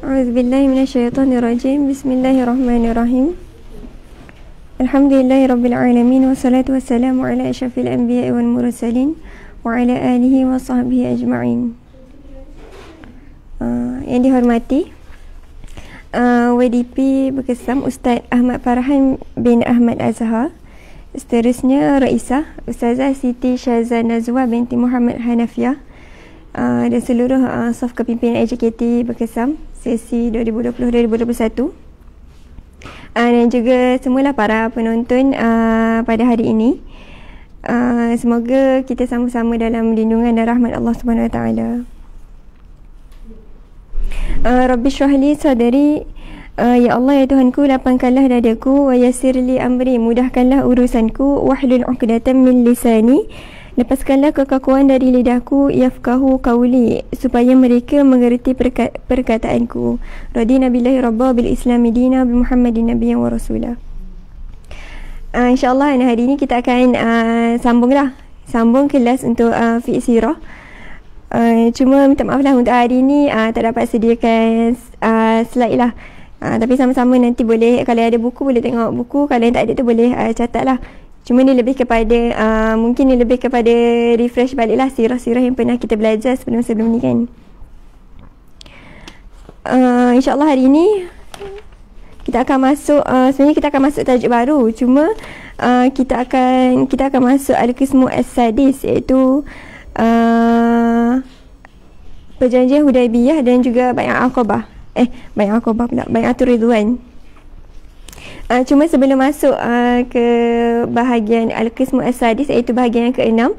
A'udzubillahi minasyaitonirrajim. Bismillahirrahmanirrahim. Alhamdulillahirabbil alamin wassalatu wassalamu ala asyrafil anbiya'i wal mursalin wa ala alihi wa sahbihi ajma'in. Yang dihormati WDP Bekesam Ustaz Ahmad Farhan bin Ahmad Azhar. Seterusnya Raisah Ustazah Siti Syazah Nazwa binti Muhammad Hanafiah, dan seluruh saf kepimpinan AJKT Bekesam sesi 2020-2021, dan juga semualah para penonton pada hari ini. Semoga kita sama-sama dalam lindungan dan rahmat Allah Subhanahu Wa Taala. Rabbi shrah li sadri, ya Allah ya Tuhanku, lapangkanlah dadaku, wa yassirli amri, mudahkanlah urusanku, wahlul 'uqdatam min lisani, lepaskanlah kekakuan dari lidahku, yafqahu qawli, supaya mereka mengerti perkataanku. Radina billahi rabba, bil islami dina, bi Muhammadin nabiyyan wa rasulah. InsyaAllah hari ini kita akan sambung kelas untuk fiqh sirah. Cuma minta maaf lah untuk hari ini tak dapat sediakan slide lah. Tapi sama-sama nanti boleh, kalau ada buku boleh tengok buku, kalau yang tak ada tu boleh catat lah. Cuma ni lebih kepada mungkin ni lebih kepada refresh balik lah sirah-sirah yang pernah kita belajar sebelum ni kan. InsyaAllah hari ini kita akan masuk, sebenarnya kita akan masuk tajuk baru. Cuma kita akan masuk al-qismu as-sadis, iaitu perjanjian Hudaibiyah dan juga Bai'ah Aqabah. Bai'ah Aqabah pula, Bai'atul Ridwan. Cuma sebelum masuk ke bahagian Al-Qismu As-Sadis, iaitu bahagian yang ke-6,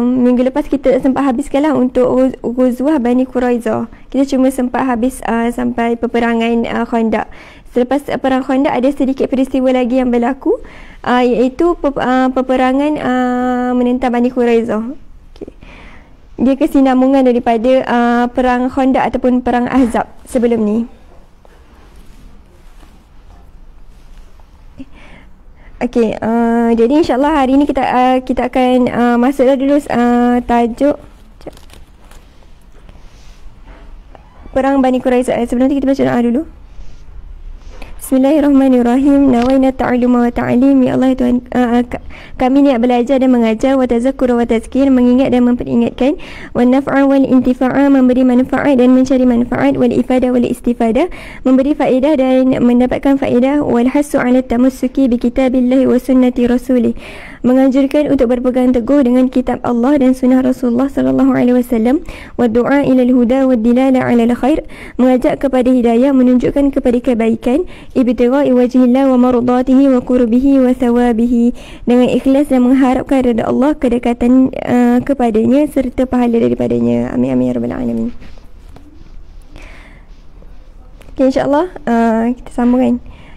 minggu lepas kita sempat habiskanlah untuk Ghuzwah Bani Quraizah. Kita cuma sempat habis sampai peperangan Khandaq. Selepas perang Khandaq ada sedikit peristiwa lagi yang berlaku, iaitu peperangan menentang Bani Quraizah. Dia kesinambungan daripada perang Khandaq ataupun perang Ahzab sebelum ni. Okey, jadi insyaAllah hari ni kita akan masuklah dulu tajuk perang Bani Quraizah. Sebelum tu kita baca doa dulu. Bismillahirrahmanirrahim. Nawaina ta'alluma wa ta'lim, ya Allah Tuhan, kami niat belajar dan mengajar, wa tazakkura wa tazkir, mengingat dan memperingatkan, wa naf'a wal intifa'a, memberi manfaat dan mencari manfaat, wal ifadah wal istifadah, memberi faedah dan mendapatkan faedah, wal hasu 'ala tamassuki bi kitabillahi wa sunnati rasulih, menganjurkan untuk berpegang teguh dengan kitab Allah dan sunnah Rasulullah sallallahu alaihi wasallam, wa du'a ila al-huda wa dilala 'ala al-khair, mengajak kepada hidayah, menunjukkan kepada kebaikan, ibtigha'i wajhillah wa mardatihi wa qurbihi wa thawabihi, dengan ikhlas dan mengharapkan redha Allah, kedekatan kepadanya serta pahala daripadanya. Amin amin ya rabbal alamin. Okay, insyaAllah kita sambung kan.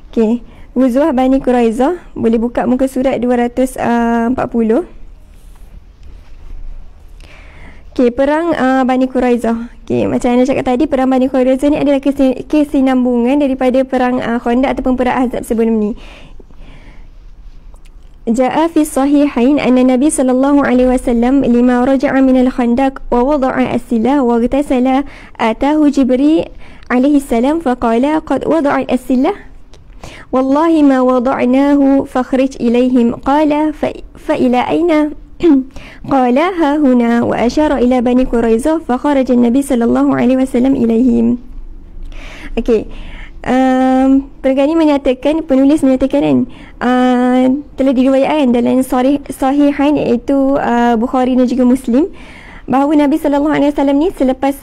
Okay, Ghuzwah Bani Quraizah, boleh buka muka surat 240. Okay, perang Bani Quraizah. Okay, macam Anda cakap tadi, perang Bani Quraizah ni adalah kesinambungan daripada perang Khandaq ataupun perang Ahzab sebelum ni. Ja'a fi sahihain anna Nabi sallallahu alaihi wasallam lima raja'a min al-Khandaq wa wada'a as-silah wa ghtasala, atahu Jibril alaihi salam faqala qad wada'at as-silah wallahi ma wada'nahu fakhrij ilaihim, qala fa ila aina qala ha huna, wa asyara ila Bani Quraizah fa kharaja an-nabi sallallahu alaihi wasallam ilaihim. Okey, perkara ini menyatakan, penulis menyatakan kan, telah diriwayatkan dalam sahihain, iaitu Bukhari dan juga Muslim, bahawa Nabi SAW ni selepas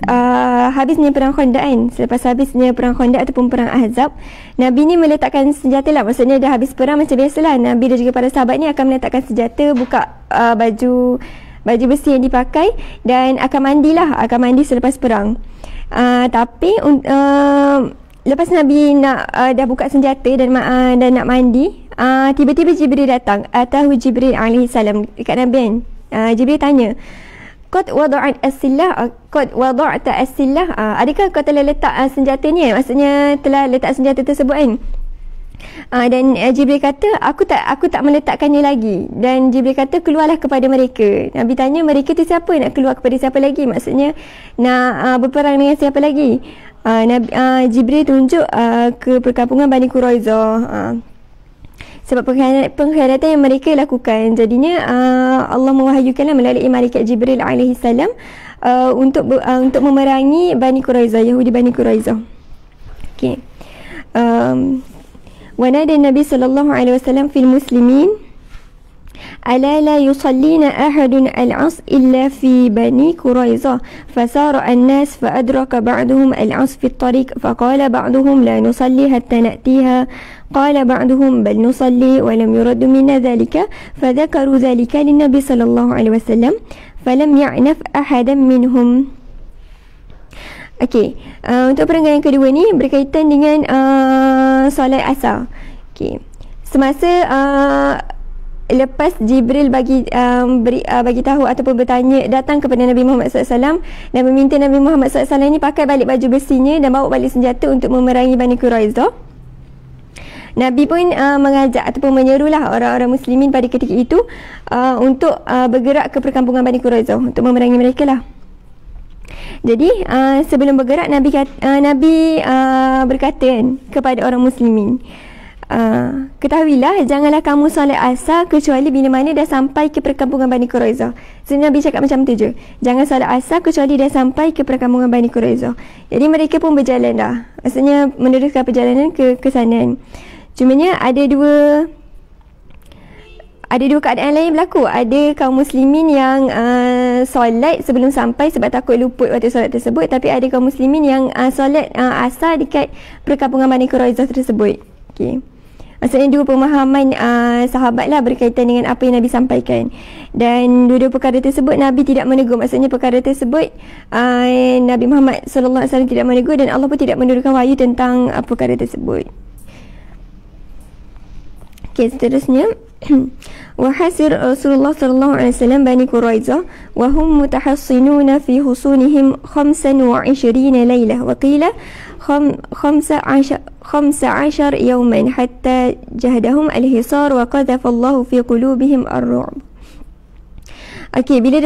habisnya perang Khandaq kan, selepas habisnya perang Khandaq ataupun perang Ahzab, Nabi ni meletakkan senjata lah. Maksudnya dah habis perang, macam biasalah Nabi dan juga para sahabat ni akan meletakkan senjata, buka baju besi yang dipakai, dan akan mandi selepas perang. Tapi lepas Nabi dah buka senjata dan nak mandi, tiba-tiba Jibril datang. Atahu Jibril alaihi salam dekat Nabi kan. Jibril tanya, qad wada'at as-silah, qad wada'ta as-silah, adakah kau telah letak senjata ni? Maksudnya telah letak senjata tersebut kan. Dan Jibril kata, aku tak meletakkannya lagi. Dan Jibril kata, keluarlah kepada mereka. Nabi tanya, mereka tu siapa? Nak keluar kepada siapa lagi? Maksudnya nak berperang dengan siapa lagi? Jibril tunjuk ke perkampungan Bani Quraizah. Sebab pengkhianatan yang mereka lakukan. Jadinya Allah mewahyukanlah melalui malaikat Jibril alaihi salam untuk memerangi Bani Quraizah, Yahudi Bani Quraizah. Okey. ونادى النبي صلى الله عليه وسلم في المسلمين ألا لا يصلين أحد العصر إلا في بني قريظة فسار الناس فأدرك بعضهم العصر في الطريق فقال بعضهم لا نصلي حتى نأتيها قال بعضهم بل نصلي ولم يرد منا ذلك فذكروا ذلك للنبي صلى الله عليه وسلم فلم يعنف أحدا منهم. Okey, untuk perenggan yang kedua ni berkaitan dengan solat asar. Okey, semasa lepas Jibril bagi tahu ataupun bertanya, datang kepada Nabi Muhammad SAW dan meminta Nabi Muhammad SAW ni pakai balik baju besinya dan bawa balik senjata untuk memerangi Bani Quraizah. Nabi pun mengajak ataupun menyerulah orang-orang muslimin pada ketika itu untuk bergerak ke perkampungan Bani Quraizah untuk memerangi mereka lah. Jadi sebelum bergerak Nabi berkata kan kepada orang muslimin, ketahuilah janganlah kamu solat asar kecuali bila mana dah sampai ke perkampungan Bani Quraizah. So Nabi cakap macam tu je, jangan solat asar kecuali dah sampai ke perkampungan Bani Quraizah. Jadi mereka pun berjalan dah, maksudnya meneruskan perjalanan ke sana. Cumanya ada dua keadaan lain berlaku. Ada kaum muslimin yang solat sebelum sampai sebab takut luput waktu solat tersebut, tapi ada kaum muslimin yang solat asar dekat perkampungan Bani Quraizah tersebut. Okey. Maksudnya dua pemahaman sahabat lah berkaitan dengan apa yang Nabi sampaikan. Dan dua-dua perkara tersebut Nabi tidak menegur. Maksudnya perkara tersebut Nabi Muhammad SAW tidak menegur dan Allah pun tidak menurunkan wahyu tentang perkara tersebut. Okey, seterusnya وحسر رسول الله صلى الله عليه وسلم بني قريظة وهم متحصنون في حصونهم 25 ليلة وقيل 15 يوما حتى جهدهم الحصار وقذف الله في قلوبهم الرعب. Okey, bila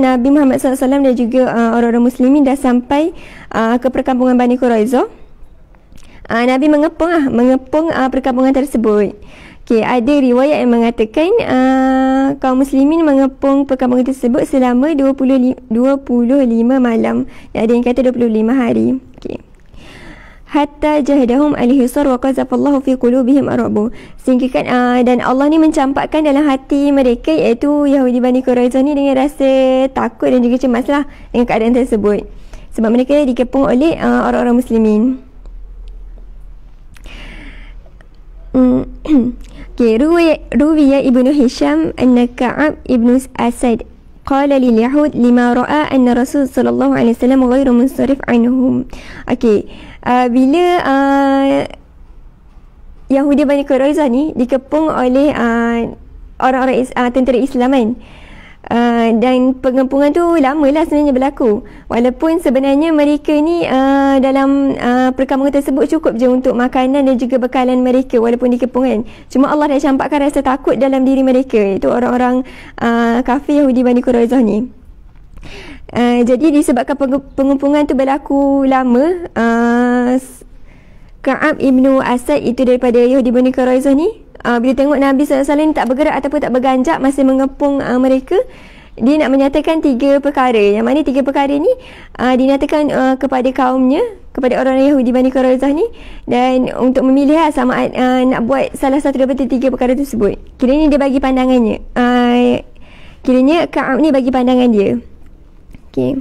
Nabi Muhammad SAW dan juga orang-orang muslimin dah sampai ke perkampungan Bani Quraizah, Nabi mengepung perkampungan tersebut. Okey, ada riwayat yang mengatakan kaum muslimin mengepung perkampungan tersebut selama 25 malam. Ada yang kata 25 hari. Okey. Hatta jahadahum al-hisar wa qazafallahu fi qulubihim ar-ru'b. Sehingga kan dan Allah ni mencampakkan dalam hati mereka, iaitu Yahudi Bani Quraizah ni, dengan rasa takut dan juga cemaslah dengan keadaan tersebut. Sebab mereka dikepung oleh orang-orang muslimin. Okay, روي ابن هشام أن كعب ابن أسد قال لليهود لما رأى أن رسول صلى الله عليه وسلم غير منصرف عنهم. Okay, bila Yahudi Bani Quraizah ni dikepung oleh orang-orang tentera Islam kan, dan pengepungan tu lamalah sebenarnya berlaku, walaupun sebenarnya mereka ni dalam perkampungan tersebut cukup je untuk makanan dan juga bekalan mereka walaupun dikepung kan. Cuma Allah dah campakkan rasa takut dalam diri mereka, iaitu orang-orang kafir Yahudi Bani Quraizah ni. Jadi disebabkan pengepungan tu berlaku lama, Ka'ab ibnu Asad itu daripada Yahudi Bani Quraizah ni, bila tengok Nabi SAW tak bergerak ataupun tak berganjak masih mengepung mereka, dia nak menyatakan 3 perkara. Yang mana 3 perkara ni dinyatakan kepada kaumnya, kepada orang Yahudi Bani Quraizah ni, dan untuk memilih sama nak buat salah satu daripada 3 perkara tersebut. Kiranya dia bagi pandangannya, kiranya Ka'ab ni bagi pandangan dia. Okay.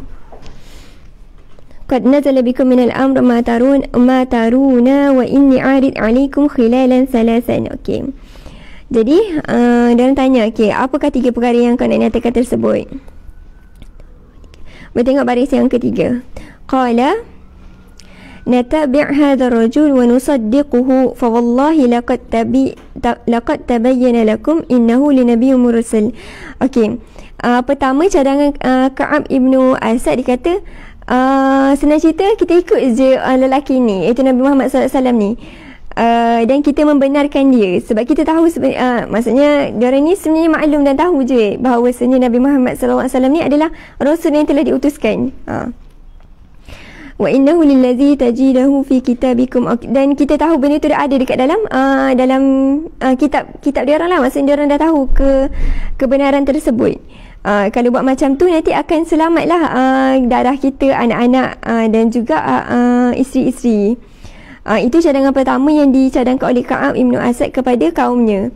قد نزل بكم من الأمر ما ترون وإني عارض عليكم خلالا ثلاثا. Okey. Jadi dia tanya, okey, apakah 3 perkara yang kau nak nyatakan tersebut? Bertengok baris yang ketiga. Qala natabi' hadha ar-rajul wa nusaddiquhu fa wallahi laqad tabayyana lakum innahu linabiyyin mursal. Okey. Pertama cadangan Ka'ab ibnu Asad, dikata senang cerita kita ikut je lelaki ni, iaitu Nabi Muhammad SAW ni. dan kita membenarkan dia sebab kita tahu maksudnya diorang ni sebenarnya maklum dan tahu je bahawasanya Nabi Muhammad SAW ni adalah Rasul yang telah diutuskan. Wa innahu lillazi tajidahu fi kitabikum, dan kita tahu benda tu dah ada dekat dalam kitab diorang lah, maksudnya diorang dah tahu kebenaran tersebut. Kalau buat macam tu nanti akan selamatlah darah kita, anak-anak dan juga isteri-isteri. Itu cadangan pertama yang dicadangkan oleh Ka'ab Ibn Asad kepada kaumnya.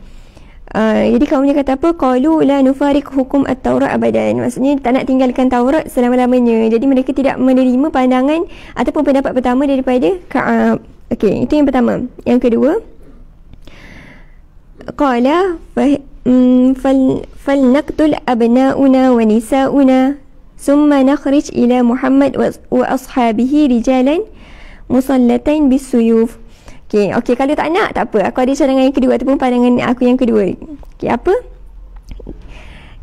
Jadi kaumnya kata apa? Qalu la nufariq hukum at-Taurat abadan. Maksudnya tak nak tinggalkan Taurat selama-lamanya. Jadi mereka tidak menerima pandangan ataupun pendapat pertama daripada Ka'ab. Okey, itu yang pertama. Yang kedua, qala falnaqtul abna'una wa nisa'una summa nakhrij ila Muhammad wa ashabihi rijalan musallatain bisuyuf. Okey, kalau tak nak, tak apa. Aku ada cadangan yang kedua ataupun pandangan aku yang kedua. Okey, apa?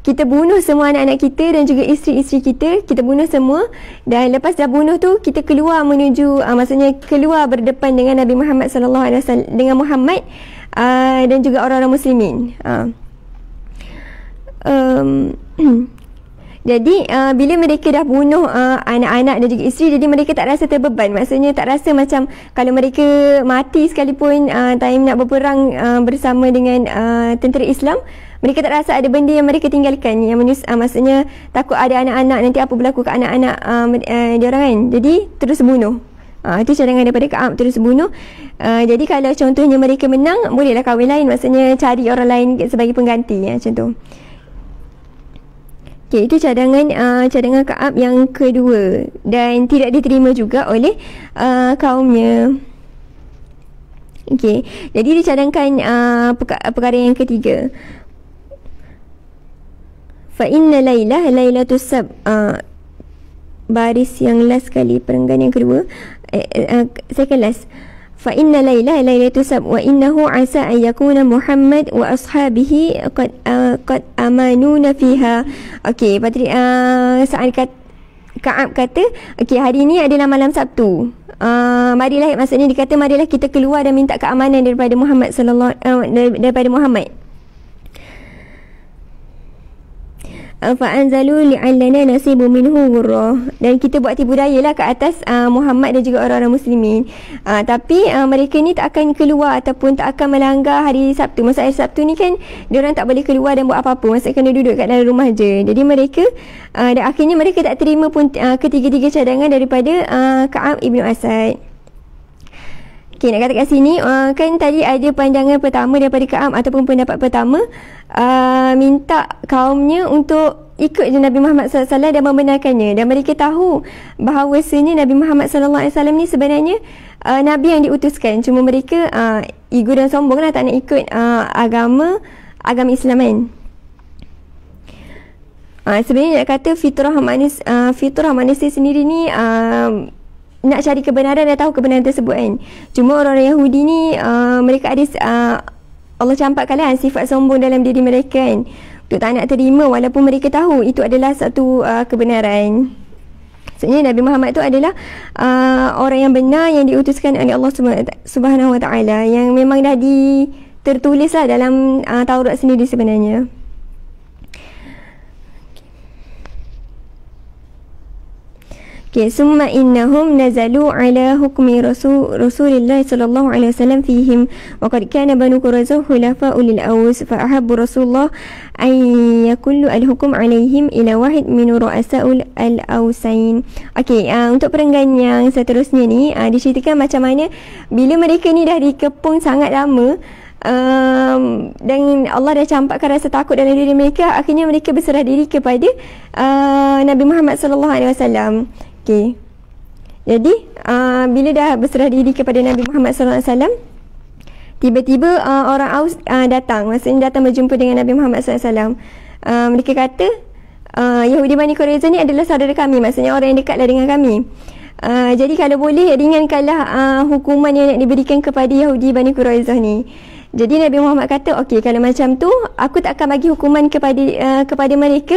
Kita bunuh semua anak-anak kita dan juga isteri-isteri kita. Kita bunuh semua. Dan lepas dah bunuh tu, kita keluar menuju, maksudnya keluar berdepan dengan Nabi Muhammad SAW, dengan Muhammad dan juga orang-orang muslimin. Jadi bila mereka dah bunuh anak-anak dan juga isteri, jadi mereka tak rasa terbeban. Maksudnya tak rasa macam kalau mereka mati sekalipun time nak berperang bersama dengan tentera Islam, mereka tak rasa ada benda yang mereka tinggalkan yang maksudnya takut ada anak-anak, nanti apa berlaku ke anak-anak diorang kan. Jadi terus bunuh. Itu cadangan daripada Ka'ab, terus bunuh. Jadi kalau contohnya mereka menang, bolehlah kahwin lain, maksudnya cari orang lain sebagai pengganti, macam tu. Okay, itu cadangan Ka'ab yang kedua dan tidak diterima juga oleh kaumnya. Okay, jadi dicadangkan perkara yang ketiga. Fa inna lailatus sab, baris yang last sekali, perenggan yang kedua, second last. Fa inna lailatus sab wa innahu asa an yakuna Muhammad wa ashabihi qad amanuna fiha. Okey, Patri saat Ka'ab kata, okey, hari ini adalah malam Sabtu. Marilah, maksudnya dikata marilah kita keluar dan minta keamanan daripada Muhammad daripada Muhammad. Fa'anzalu li'allana nasibu minhu ghurrah, dan kita buat tipu daya lah ke atas Muhammad dan juga orang-orang muslimin. Tapi mereka ni tak akan keluar ataupun tak akan melanggar hari Sabtu. Masa hari Sabtu ni kan diorang tak boleh keluar dan buat apa-apa, maksudnya kena duduk kat dalam rumah je. Jadi mereka dan akhirnya mereka tak terima pun ketiga-tiga cadangan daripada Ka'ab Ibn Asad. Okay, nak kata kat sini, kan tadi ada pandangan pertama daripada Ka'ab ataupun pendapat pertama, minta kaumnya untuk ikut je Nabi Muhammad SAW dan membenarkannya. Dan mereka tahu bahawasanya Nabi Muhammad SAW ni sebenarnya Nabi yang diutuskan. Cuma mereka ego dan sombong lah, tak nak ikut agama Islam kan. Sebenarnya nak kata fitrah manusia sendiri ni nak cari kebenaran dan tahu kebenaran tersebut kan. Cuma orang-orang Yahudi ni mereka ada Allah campakkanlah sifat sombong dalam diri mereka kan, untuk tak nak terima walaupun mereka tahu itu adalah satu kebenaran. Maksudnya Nabi Muhammad tu adalah orang yang benar yang diutuskan oleh Allah Subhanahu Wa Taala, yang memang dah tertulis lah dalam Taurat sendiri sebenarnya. Okay, summa innahum nazalu ala hukmi Rasulillah sallallahu alaihi wasallam fihim wa qad kana banu Quraizah khulafa ulil Aws fa ahabbu Rasulullah an yakullu al-hukm alaihim ila wahid min ru'asa'ul al-Awsain. Okay, untuk perenggan yang seterusnya ni diceritakan macam mana bila mereka ni dah dikepung sangat lama, dan Allah dah campakkan rasa takut dalam diri mereka, akhirnya mereka berserah diri kepada Nabi Muhammad sallallahu alaihi wasallam. Okay. Jadi bila dah berserah diri kepada Nabi Muhammad SAW, tiba-tiba orang Aus datang, maksudnya datang berjumpa dengan Nabi Muhammad SAW. Mereka kata Yahudi Bani Quraizah ni adalah saudara kami, maksudnya orang yang dekatlah dengan kami. Jadi kalau boleh ringankanlah hukuman yang nak diberikan kepada Yahudi Bani Quraizah ni. Jadi Nabi Muhammad kata, okey, kalau macam tu aku tak akan bagi hukuman kepada mereka,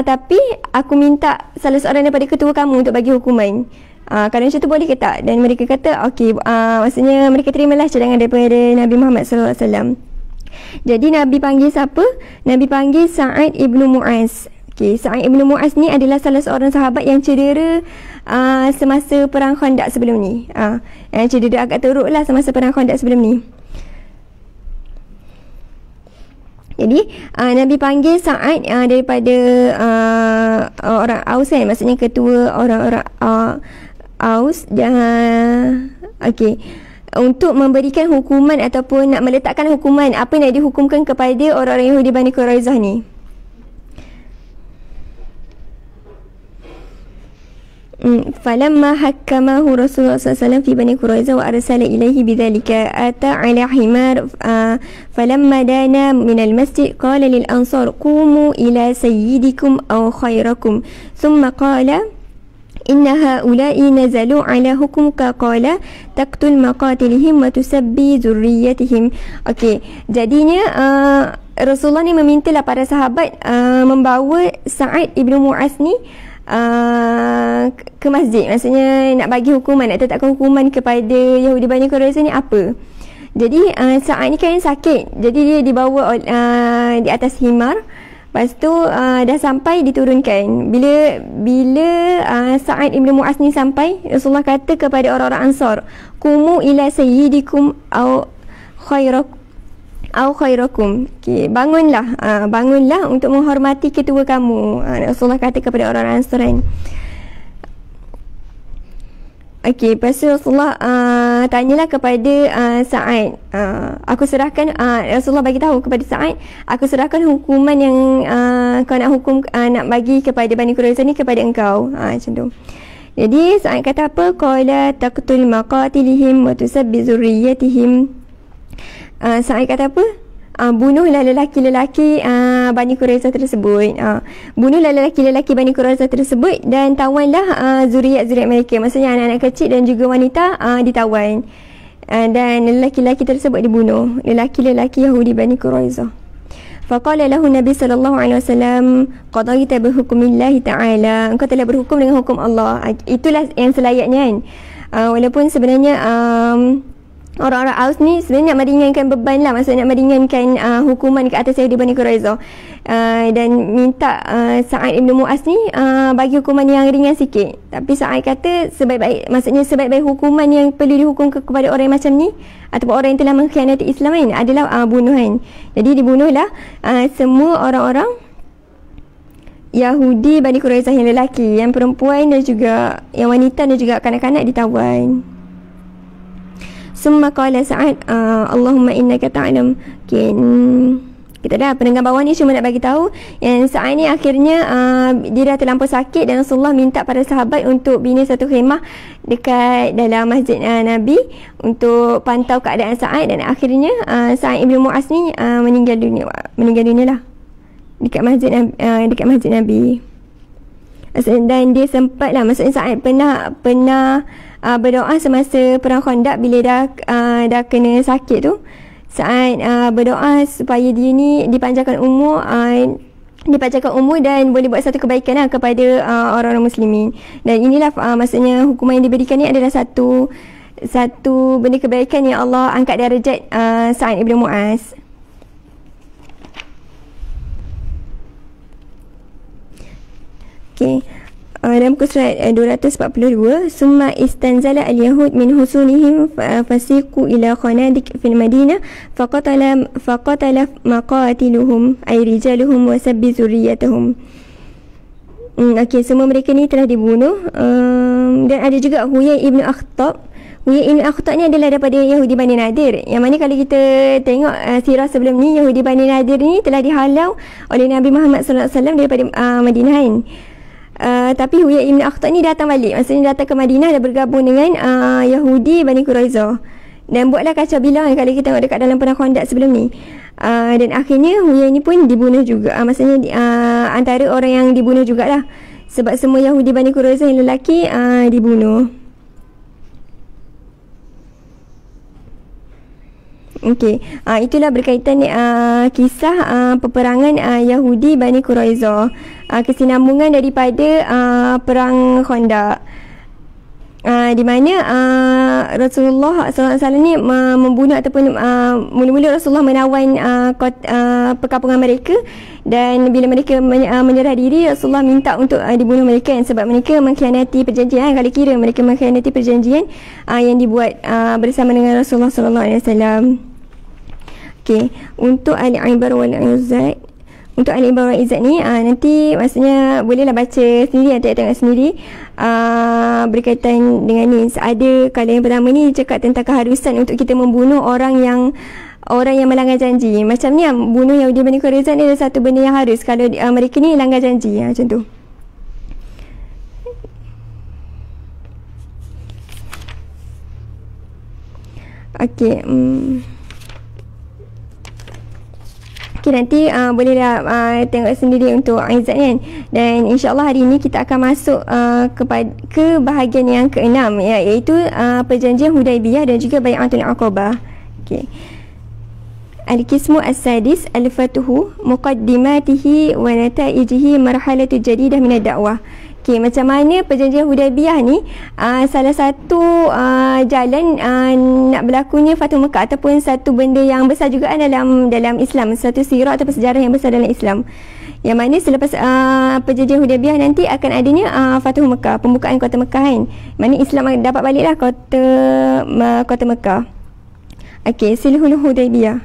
tapi aku minta salah seorang daripada ketua kamu untuk bagi hukuman. Kalau macam tu boleh ke tak? Dan mereka kata okey, maksudnya mereka terimalah cadangan daripada Nabi Muhammad sallallahu alaihi wasallam. Jadi Nabi panggil siapa? Nabi panggil Sa'id ibnu Mu'az. Okay, Sa'id ibnu Mu'az ni adalah salah seorang sahabat yang cedera semasa perang Khandaq sebelum ni. Yang cedera agak teruk lah semasa perang Khandaq sebelum ni. Jadi Nabi panggil Sa'id daripada orang Aus kan, maksudnya ketua orang-orang Aus. Okey, untuk memberikan hukuman ataupun nak meletakkan hukuman apa yang dihukumkan kepada orang-orang Yahudi Bani Quraizah ni. فلما حكمه رسول الله صلى الله عليه وسلم في بني قريظة وأرسل إليه بذلك أتى على حمار فلما دنا من المسجد قال للأنصار قوموا إلى سيدكم أو خيركم ثم قال إن هؤلاء نزلوا على حكمك قال تقتل مقاتلهم وتسبي ذريتهم. Okey, jadinya Rasulullah ni memintalah para sahabat membawa Sa'id ibnu Mu'az ni ke masjid, maksudnya nak bagi hukuman, nak tetapkan hukuman kepada Yahudi Bani Quraizah ni apa. Jadi Sa'id ni kan sakit, jadi dia dibawa di atas himar. Lepas tu dah sampai diturunkan. Bila Sa'id ibn Mu'az ni sampai, Rasulullah kata kepada orang-orang Ansar, "Qumu ila sayyidikum au khairakum." Okay, bangunlah untuk menghormati ketua kamu. Rasulullah kata kepada orang-orang Ansar kan. Okey, lepas tu Rasulullah tanyalah kepada Sa'id. Aku serahkan, Rasulullah bagi tahu kepada Sa'id, aku serahkan hukuman yang kau nak hukum, nak bagi kepada Bani Quraizah ni kepada engkau. Macam tu. Jadi Sa'id kata apa? Qala taqtul maqatilihim wa tusabbi zurriyatihim. Sa'id kata apa? Bunuhlah lelaki-lelaki Bani Quraizah tersebut. Bunuhlah lelaki-lelaki Bani Quraizah tersebut dan tawanlah zuriat-zuriat mereka. Maksudnya anak-anak kecil dan juga wanita ditawan. Dan lelaki-lelaki tersebut dibunuh. Lelaki-lelaki Yahudi Bani Quraizah. Faqala lahu Nabi sallallahu alaihi wasallam, qadaita bi hukmillah ta'ala. Engkau telah berhukum dengan hukum Allah. Itulah yang selayaknya kan. Walaupun sebenarnya orang-orang Aus ni sebenarnya nak meringankan beban lah, maksudnya nak meringankan hukuman ke atas Yahudi Bani Quraizah, dan minta Sa'id ibn Mu'az ni bagi hukuman yang ringan sikit. Tapi Sa'id kata sebaik-baik hukuman yang perlu dihukum kepada orang macam ni ataupun orang yang telah mengkhianati Islam kan adalah bunuhan. Jadi dibunuhlah semua orang-orang Yahudi Bani Quraizah, yang lelaki, yang perempuan dan juga yang wanita dan juga kanak-kanak ditawan. Summa qala Sa'id, Allahumma innaka ta'lam. Okay, kita dah pendengar bawah ni cuma nak bagi tahu yang Sa'id ni akhirnya dia dah terlampau sakit dan Rasulullah minta para sahabat untuk bina satu khemah dekat dalam masjid Nabi untuk pantau keadaan Sa'id, dan akhirnya Sa'id ibn Mu'az ni meninggal dunia lah dekat masjid Nabi. Dan dia sempat lah, maksudnya Sa'id pernah berdoa semasa perang Khandaq bila dah kena sakit tu. Sa'id berdoa supaya dia ni dipanjangkan umur dan boleh buat satu kebaikan lah kepada orang-orang muslimin. Dan inilah maksudnya hukuman yang diberikan ni adalah satu benda kebaikan yang Allah angkat darjat Sa'id ibn Mu'az. Okay. Dalam muka surat 242, summa istanzala al-yahud min husunihim fasiqu ila khanadik fil madinah faqatala maqatiluhum ay rijaluhum wa sabbi zurriyatuhum. Okey, semua mereka ni telah dibunuh. Dan ada juga Huyai ibn Akhtab. Huyai ibn Akhtab ni adalah daripada Yahudi Bani Nadir, yang mana kalau kita tengok sirah sebelum ni, Yahudi Bani Nadir ni telah dihalau oleh Nabi Muhammad sallallahu alaihi wasallam daripada Madinah kan. Tapi Huyai ibn Akhtab ni datang balik, maksudnya datang ke Madinah dan bergabung dengan Yahudi Bani Quraizah dan buatlah kacau bilang kalau kita tengok dekat dalam perang Khandaq sebelum ni. Dan akhirnya Huyai ni pun dibunuh juga, maksudnya antara orang yang dibunuh jugalah, sebab semua Yahudi Bani Quraizah yang lelaki dibunuh. Okey, itulah berkaitan kisah peperangan Yahudi Bani Quraizah, kesinambungan daripada perang Khandaq. di mana Rasulullah SAW ni membunuh ataupun mula-mula Rasulullah menawan perkampungan mereka, dan bila mereka menyerah diri, Rasulullah minta untuk dibunuh mereka sebab mereka mengkhianati perjanjian. Kalau kira mereka mengkhianati perjanjian yang dibuat bersama dengan Rasulullah SAW. Okey, untuk Al-Ibar wal-Izzat, untuk Al-Ibar wal-Izzat ni nanti maksudnya bolehlah baca sendiri, nanti tengok sendiri berkaitan dengan ni. Ada kalau yang pertama ni cakap tentang keharusan untuk kita membunuh orang yang melanggar janji. Macam ni bunuh Yahudi Bani Quraizah ni ada satu benda yang harus kalau mereka ni langgar janji, macam tu. Okey, okay, nanti bolehlah tengok sendiri untuk Izzat kan. Dan insyaAllah hari ini kita akan masuk ke bahagian yang keenam, iaitu perjanjian Hudaibiyah dan juga Bai'atul Aqabah. Okay. Al-Qismu As-Sadis Al-Fatuhu Muqaddimatihi wa Nataijihi Marhalatu Jadidah Minad Da'wah. Okay, macam mana perjanjian Hudaibiyah ni salah satu jalan nak berlakunya Fathu Mekah, ataupun satu benda yang besar juga dalam Islam, satu sirah ataupun sejarah yang besar dalam Islam, yang mana selepas perjanjian Hudaibiyah nanti akan adanya Fathu Mekah, pembukaan kota Mekah kan, mana Islam dapat baliklah kota Mekah. Okey, Sulhul Hudaibiyah.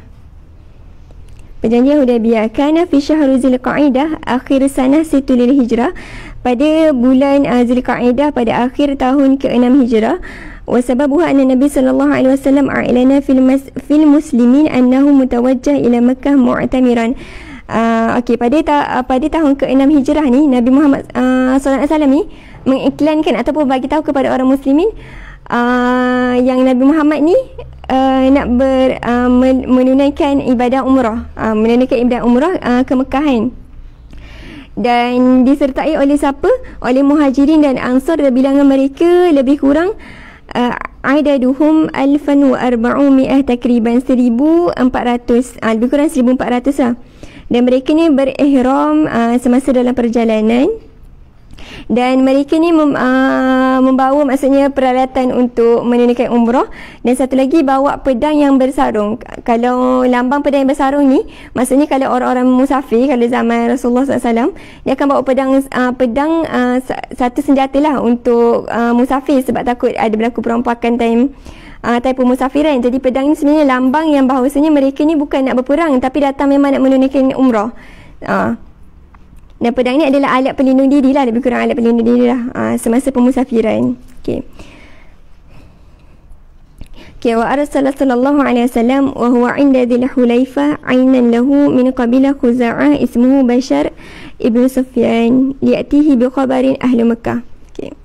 Perjanjian Hudaibiyah kana fi syahr Zulqa'dah akhir sanah Situl Hijrah, pada bulan Zulqa'dah pada akhir tahun ke-6 Hijrah. Wa sababuha anna Nabi sallallahu alaihi wasallam a'lana fil muslimin annahu mutawajjah ila Makkah mu'tamiran. Okey, pada tahun ke-6 Hijrah ni Nabi Muhammad sallallahu alaihi wasallam ni mengiklankan ataupun bagi tahu kepada orang muslimin yang Nabi Muhammad ni nak menunaikan ibadah umrah, ke Mekah kan. Dan disertai oleh siapa? Oleh Muhajirin dan Ansar, dan bilangan mereka lebih kurang adaduhum 1400 takriban 1400, lebih kurang 1400 lah. Dan mereka ni berihram semasa dalam perjalanan, dan mereka ni membawa maksudnya peralatan untuk menunaikan umrah, dan satu lagi bawa pedang yang bersarung. Kalau lambang pedang yang bersarung ni maksudnya kalau orang-orang musafir, kalau zaman Rasulullah SAW, dia akan bawa pedang satu senjata lah untuk musafir, sebab takut ada berlaku perompakan time pemusafiran. Jadi pedang ni sebenarnya lambang yang bahawasanya mereka ni bukan nak berperang, tapi datang memang nak menunaikan umrah. Dan pedang ni adalah alat pelindung diri lah, lebih kurang alat pelindung diri lah semasa pemusafiran. Okey. Okey, wa arsala sallallahu alaihi wasallam wa huwa 'inda Dzil Hulaifah 'ainan lahu min qabilah Khuza'ah ismuhu Bashar ibn Sufyan li'atihi bi khabarin ahli Makkah. Okey.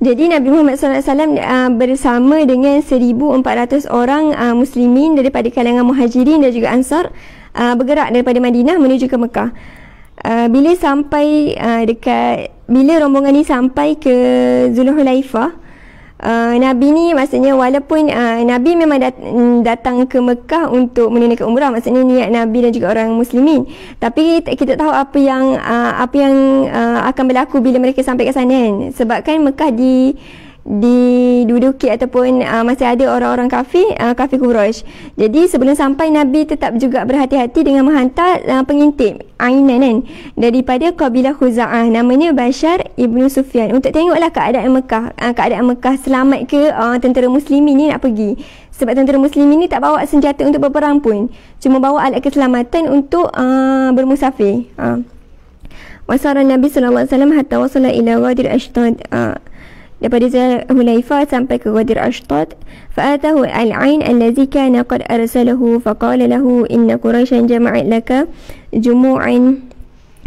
Jadi Nabi Muhammad SAW bersama dengan 1400 orang muslimin daripada kalangan Muhajirin dan juga Ansar bergerak daripada Madinah menuju ke Mekah. Bila rombongan ni sampai ke Zulhulaifah, Nabi ni maksudnya walaupun Nabi memang datang ke Mekah untuk menunaikan umrah, maksudnya niat Nabi dan juga orang muslimin, tapi kita tahu apa yang akan berlaku bila mereka sampai ke sana kan. Sebab kan Mekah diduduki ataupun masih ada orang-orang kafir Quraisy. Jadi sebelum sampai, Nabi tetap juga berhati-hati dengan menghantar pengintip ainan kan, daripada kabilah Khuza'ah, namanya Bashar ibn Sufyan, untuk tengoklah keadaan Mekah selamat ke tentera muslimin ni nak pergi. Sebab tentera muslimin ni tak bawa senjata untuk berperang pun, cuma bawa alat keselamatan untuk bermusafir. Wasara Nabi sallallahu alaihi wasallam hatta wasala ila Ghadir Ashtad, daripada Zulhulaifah sampai ke Ghadir Ashtad. Fa'atahu al-ain allazi kana qad arsalahu faqala lahu inna Quraisyan jama'at laka jumu'an.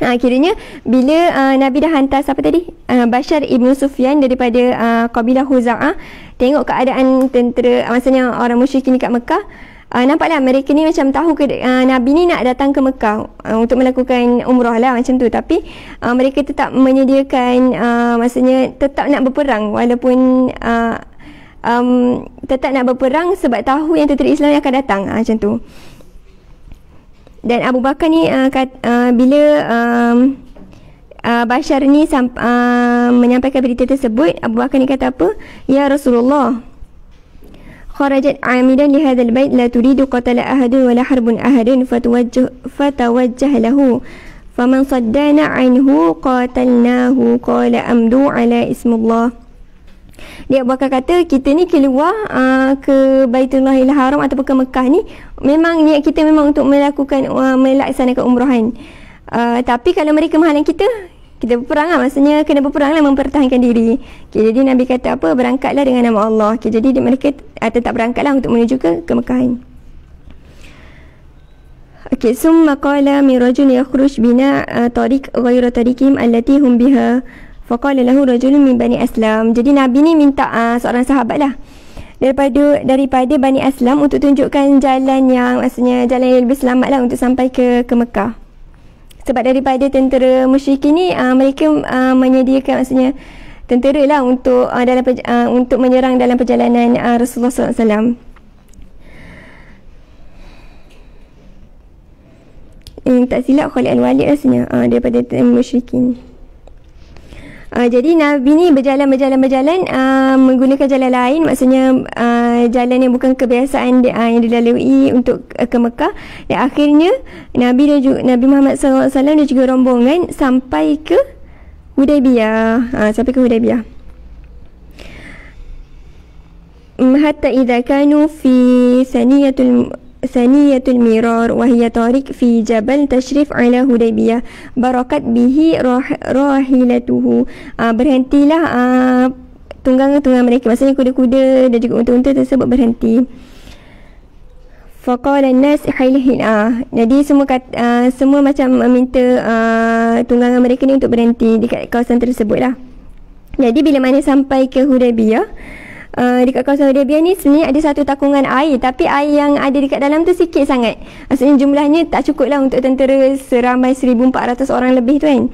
Akhirnya bila Nabi dah hantar siapa tadi? Bashar ibn Sufyan daripada kabilah Khuza'ah, tengok keadaan tentera, maksudnya orang musyrikin kat Mekah. Nampaklah mereka ni macam tahu Nabi ni nak datang ke Mekah untuk melakukan umrah lah macam tu, tapi mereka tetap menyediakan maksudnya tetap nak berperang, walaupun tetap nak berperang sebab tahu yang tentera Islam akan datang macam tu. Dan Abu Bakar ni bila Bashar ni menyampaikan berita tersebut, Abu Bakar ni kata apa? Ya Rasulullah, kharajat amidan li hadzal bait la turidu qatala ahadun wala harbun ahadun fatawajjah lahu faman saddana anhu qatalnahu qala amdu ala ismillah. Dia Abu Bakar kata, kita ni keluar ke Baitullahil Haram ataupun ke Mekah ni, memang niat kita memang untuk melaksanakan umrahan. Tapi kalau mereka menghalang kita berperang lah, maksudnya kena berperang lah, mempertahankan diri. Jadi Nabi kata apa? Berangkatlah dengan nama Allah. Jadi mereka tetap berangkatlah untuk menuju ke Mekah. Summa qala min rajul yakhruj bina tariq ghayra tariqihim allati hum biha faqala lahu rajulun min Bani Aslam. Jadi Nabi ni minta seorang sahabat lah daripada Bani Aslam untuk tunjukkan jalan yang, maksudnya jalan yang lebih selamat lah untuk sampai ke Mekah. Sebab daripada tentera musyrikin ni mereka menyediakan, maksudnya tentera lah untuk untuk menyerang dalam perjalanan Rasulullah SAW. Tak silap Khalid Al-Walid rasanya daripada tentera musyrikin. Jadi Nabi ni berjalan menggunakan jalan lain, maksudnya jalan yang bukan kebiasaan yang dilalui untuk ke Mekah. Dan akhirnya Nabi Muhammad SAW dan juga rombongan sampai ke Hudaybiyah. Hatta idza kanu fi saniyatul mirar wa hiya tariq fi jabal tashrif ala Hudaybiyah barakat bihi rahilatuhu. Berhentilah tunggangan mereka, maksudnya kuda-kuda dan juga unta-unta tersebut berhenti. Faqala an-nas hilhin. Jadi semua macam meminta tunggangan mereka ni untuk berhenti dekat kawasan tersebut lah. Jadi bila mana sampai ke Hudaybiyah, dekat kawasan Hudaybiyah ni sebenarnya ada satu takungan air, tapi air yang ada dekat dalam tu sikit sangat. Maksudnya jumlahnya tak cukup lah untuk tentera seramai 1,400 orang lebih tu kan.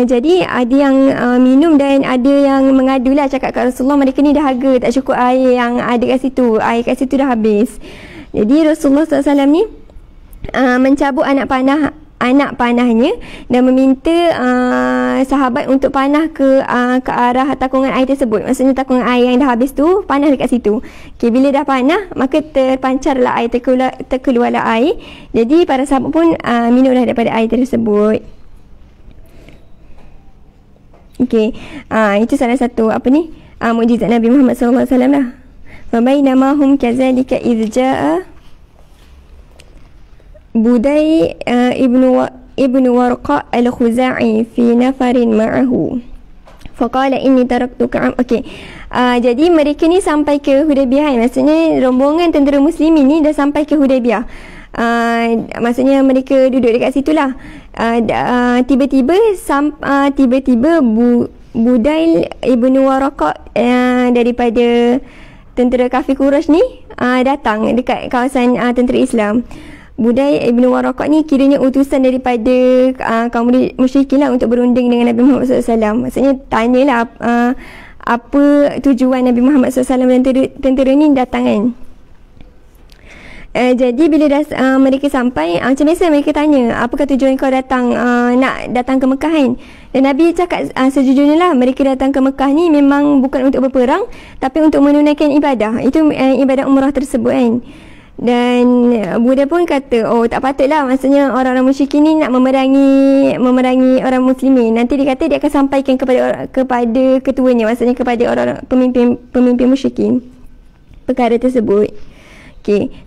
Jadi ada yang minum dan ada yang mengadu lah, cakap kat Rasulullah mereka ni dahaga, tak cukup air yang ada kat situ, air kat situ dah habis. Jadi Rasulullah SAW ni mencabut anak panahnya dan meminta sahabat untuk panah ke arah takungan air tersebut. Maksudnya takungan air yang dah habis tu, panah dekat situ. Bila dah panah, maka terpancarlah air, terkeluarlah air. Jadi para sahabat pun minumlah daripada air tersebut. Itu salah satu mukjizat Nabi Muhammad SAW lah. Fabainama hum kazalika idh jaa Budai ibnu Warqa al-Khuza'i fi nafarin ma'ahu faqala inni taraktuka. Jadi mereka ni sampai ke Hudaybiyah, maksudnya rombongan tentera muslimin ni dah sampai ke Hudaybiyah. Maksudnya mereka duduk dekat situlah. Tiba-tiba Budail ibnu Warqa daripada tentera kafir Quraisy ni datang dekat kawasan tentera Islam. Budail ibnu Warqa ni kiranya utusan daripada kaum musyrikin lah untuk berunding dengan Nabi Muhammad SAW. Maksudnya tanyalah apa tujuan Nabi Muhammad SAW dan tentera ni datang kan. Jadi bila mereka sampai, macam biasa mereka tanya, apakah tujuan kau datang, nak datang ke Mekah kan? Dan Nabi cakap sejujurnya lah, mereka datang ke Mekah ni memang bukan untuk berperang, tapi untuk menunaikan ibadah. Itu ibadah umrah tersebut kan. Dan Buddha pun kata, tak patutlah, maksudnya orang-orang musyrikin ni nak memerangi orang muslimin. Nanti dia kata dia akan sampaikan kepada ketuanya, maksudnya kepada orang pemimpin musyrikin perkara tersebut.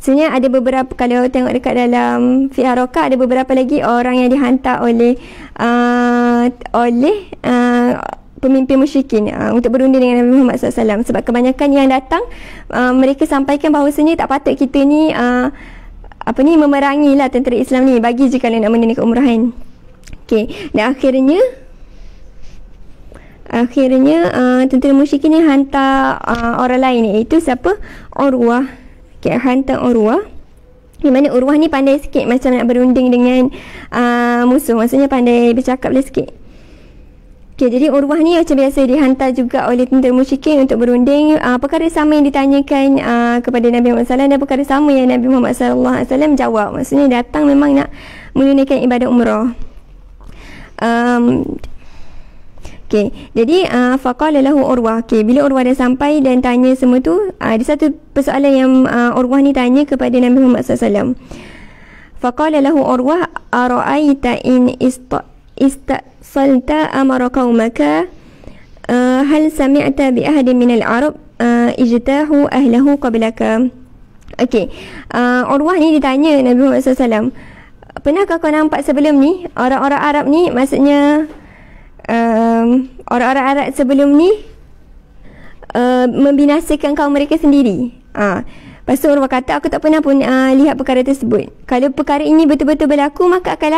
Sebenarnya ada beberapa, kalau tengok dekat dalam Fiqh Harakah, ada beberapa lagi orang yang dihantar oleh pemimpin musyrikin untuk berunding dengan Nabi Muhammad SAW. Sebab kebanyakan yang datang mereka sampaikan bahawasanya tak patut kita ni memerangi lah tentera Islam ni, bagi je kalau nak menunaikan umrahan. Dan akhirnya tentera musyrikin ni hantar orang lain, iaitu siapa? Urwah. Hantar Urwah, di mana Urwah ni pandai sikit macam nak berunding dengan musuh, maksudnya pandai bercakap lah sikit. Jadi Urwah ni macam biasa dihantar juga oleh tentera musyrikin untuk berunding. Perkara sama yang ditanyakan kepada Nabi Muhammad SAW dan perkara sama yang Nabi Muhammad SAW jawab. Maksudnya datang memang nak menunaikan ibadah umrah. Okey, jadi faqala lahu Urwah. Okey, bila Urwah dah sampai dan tanya semua tu, ada satu persoalan yang Urwah ni tanya kepada Nabi Muhammad SAW. Faqala lahu Urwah, ara'aita in istasalta amara qaumaka hal sami'ta bi ahadin min al-arab ijtahu ahlahu qablaka. Okey, Urwah ni ditanya Nabi Muhammad SAW, pernahkah kau nampak sebelum ni orang-orang Arab ni, maksudnya orang-orang Arab sebelum ni membinasakan kaum mereka sendiri. Lepas tu Urwah kata, aku tak pernah pun lihat perkara tersebut. Kalau perkara ini betul-betul berlaku, maka akan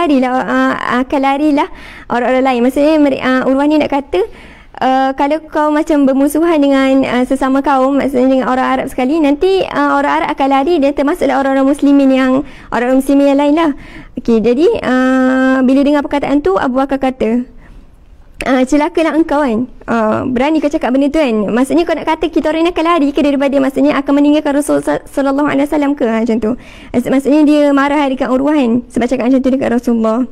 larilah orang-orang lain. Maksudnya Urwah ni nak kata, kalau kau macam bermusuhan dengan sesama kaum, maksudnya dengan orang Arab sekali, nanti orang Arab akan lari dan termasuklah orang-orang muslimin yang lain lah. Okey, jadi bila dengar perkataan tu, Abu Bakar kata, celakalah engkau kan, berani kau cakap benda tu kan. Maksudnya kau nak kata kita orang ni akan lari ke daripada, maksudnya akan meninggalkan Rasulullah sallallahu alaihi wasallam ke, macam tu. Maksudnya dia marah dekat Urwah kan, sebab cakap macam tu dekat Rasulullah.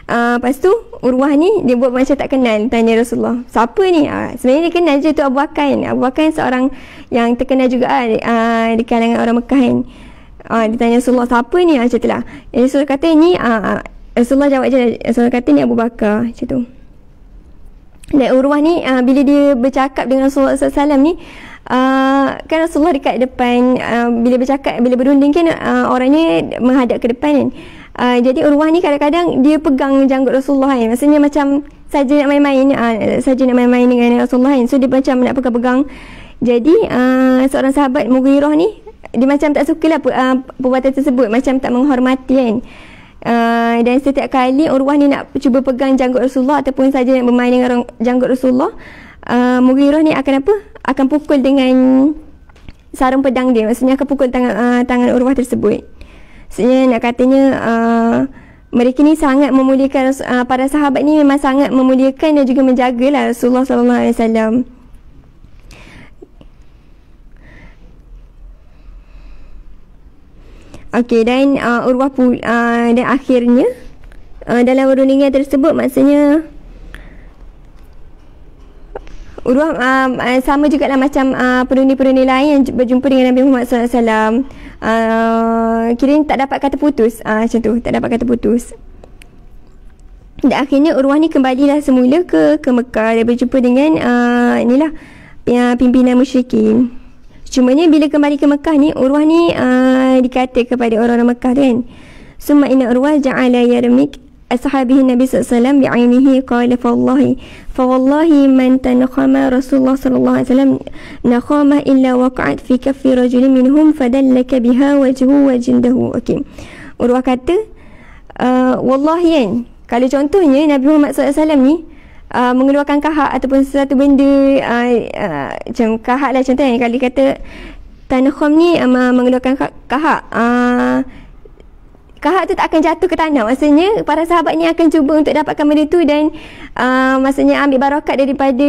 Lepas tu Urwah ni dia buat macam tak kenal, tanya Rasulullah, siapa ni? Sebenarnya dia kenal je tu Abu Bakar kan. Abu Bakar seorang yang terkenal juga di kalangan orang Mekah kan. Dia tanya Rasulullah, siapa ni? Macam tu lah. Rasulullah kata ni, Rasulullah jawab je, Rasulullah kata ni Abu Bakar, macam tu. Dan Urwah ni bila dia bercakap dengan Rasulullah SAW ni, kan Rasulullah dekat depan, bila bercakap, bila berunding kan, orangnya menghadap ke depan kan. Jadi Urwah ni kadang-kadang dia pegang janggut Rasulullah kan. Maksudnya macam saja nak main-main dengan Rasulullah kan. So dia macam nak pegang-pegang. Jadi seorang sahabat Mughirah ni, dia macam tak suka lah perbuatan tersebut, macam tak menghormati kan. Dan setiap kali Urwah ni nak cuba pegang janggut Rasulullah ataupun saja nak bermain dengan janggut Rasulullah, Mughirah ni akan akan pukul dengan sarung pedang dia. Maksudnya akan pukul tangan Urwah tersebut. Maksudnya nak katanya mereka ni sangat memuliakan, para sahabat ni memang sangat memuliakan dan juga menjagalah Rasulullah sallallahu alaihi wasallam. Okey, dan Urwah dan akhirnya dalam perundingan tersebut, maksudnya Urwah sama jugalah macam perundi-perundi lain yang berjumpa dengan Nabi Muhammad SAW. Kira tak dapat kata putus, macam tu, tak dapat kata putus. Dan akhirnya Urwah ni kembalilah semula ke Mekah dan berjumpa dengan inilah pimpinan musyrikin. Cumanya bila kembali ke Mekah ni, Urwah ni dikata kepada orang-orang Mekah kan, summa inna Urwah ja'ala yarmik ashabihi Nabi SAW bi'ainihi qala fawallahi man tanakhama Rasulullah sallallahu alaihi wasallam nakhama illa waqa'at fi kaffi rajulin minhum fadallaka biha wajhu wa jindahu. Okey, Urwah kata, wallahi kan, kalau contohnya Nabi Muhammad SAW ni mengeluarkan kahak ataupun sesuatu benda macam kahak lah contohnya, kalau kata tanakham ni mengeluarkan kahak, kahak tu tak akan jatuh ke tanah. Maksudnya para sahabat ni akan cuba untuk dapatkan benda tu dan maksudnya ambil barakat daripada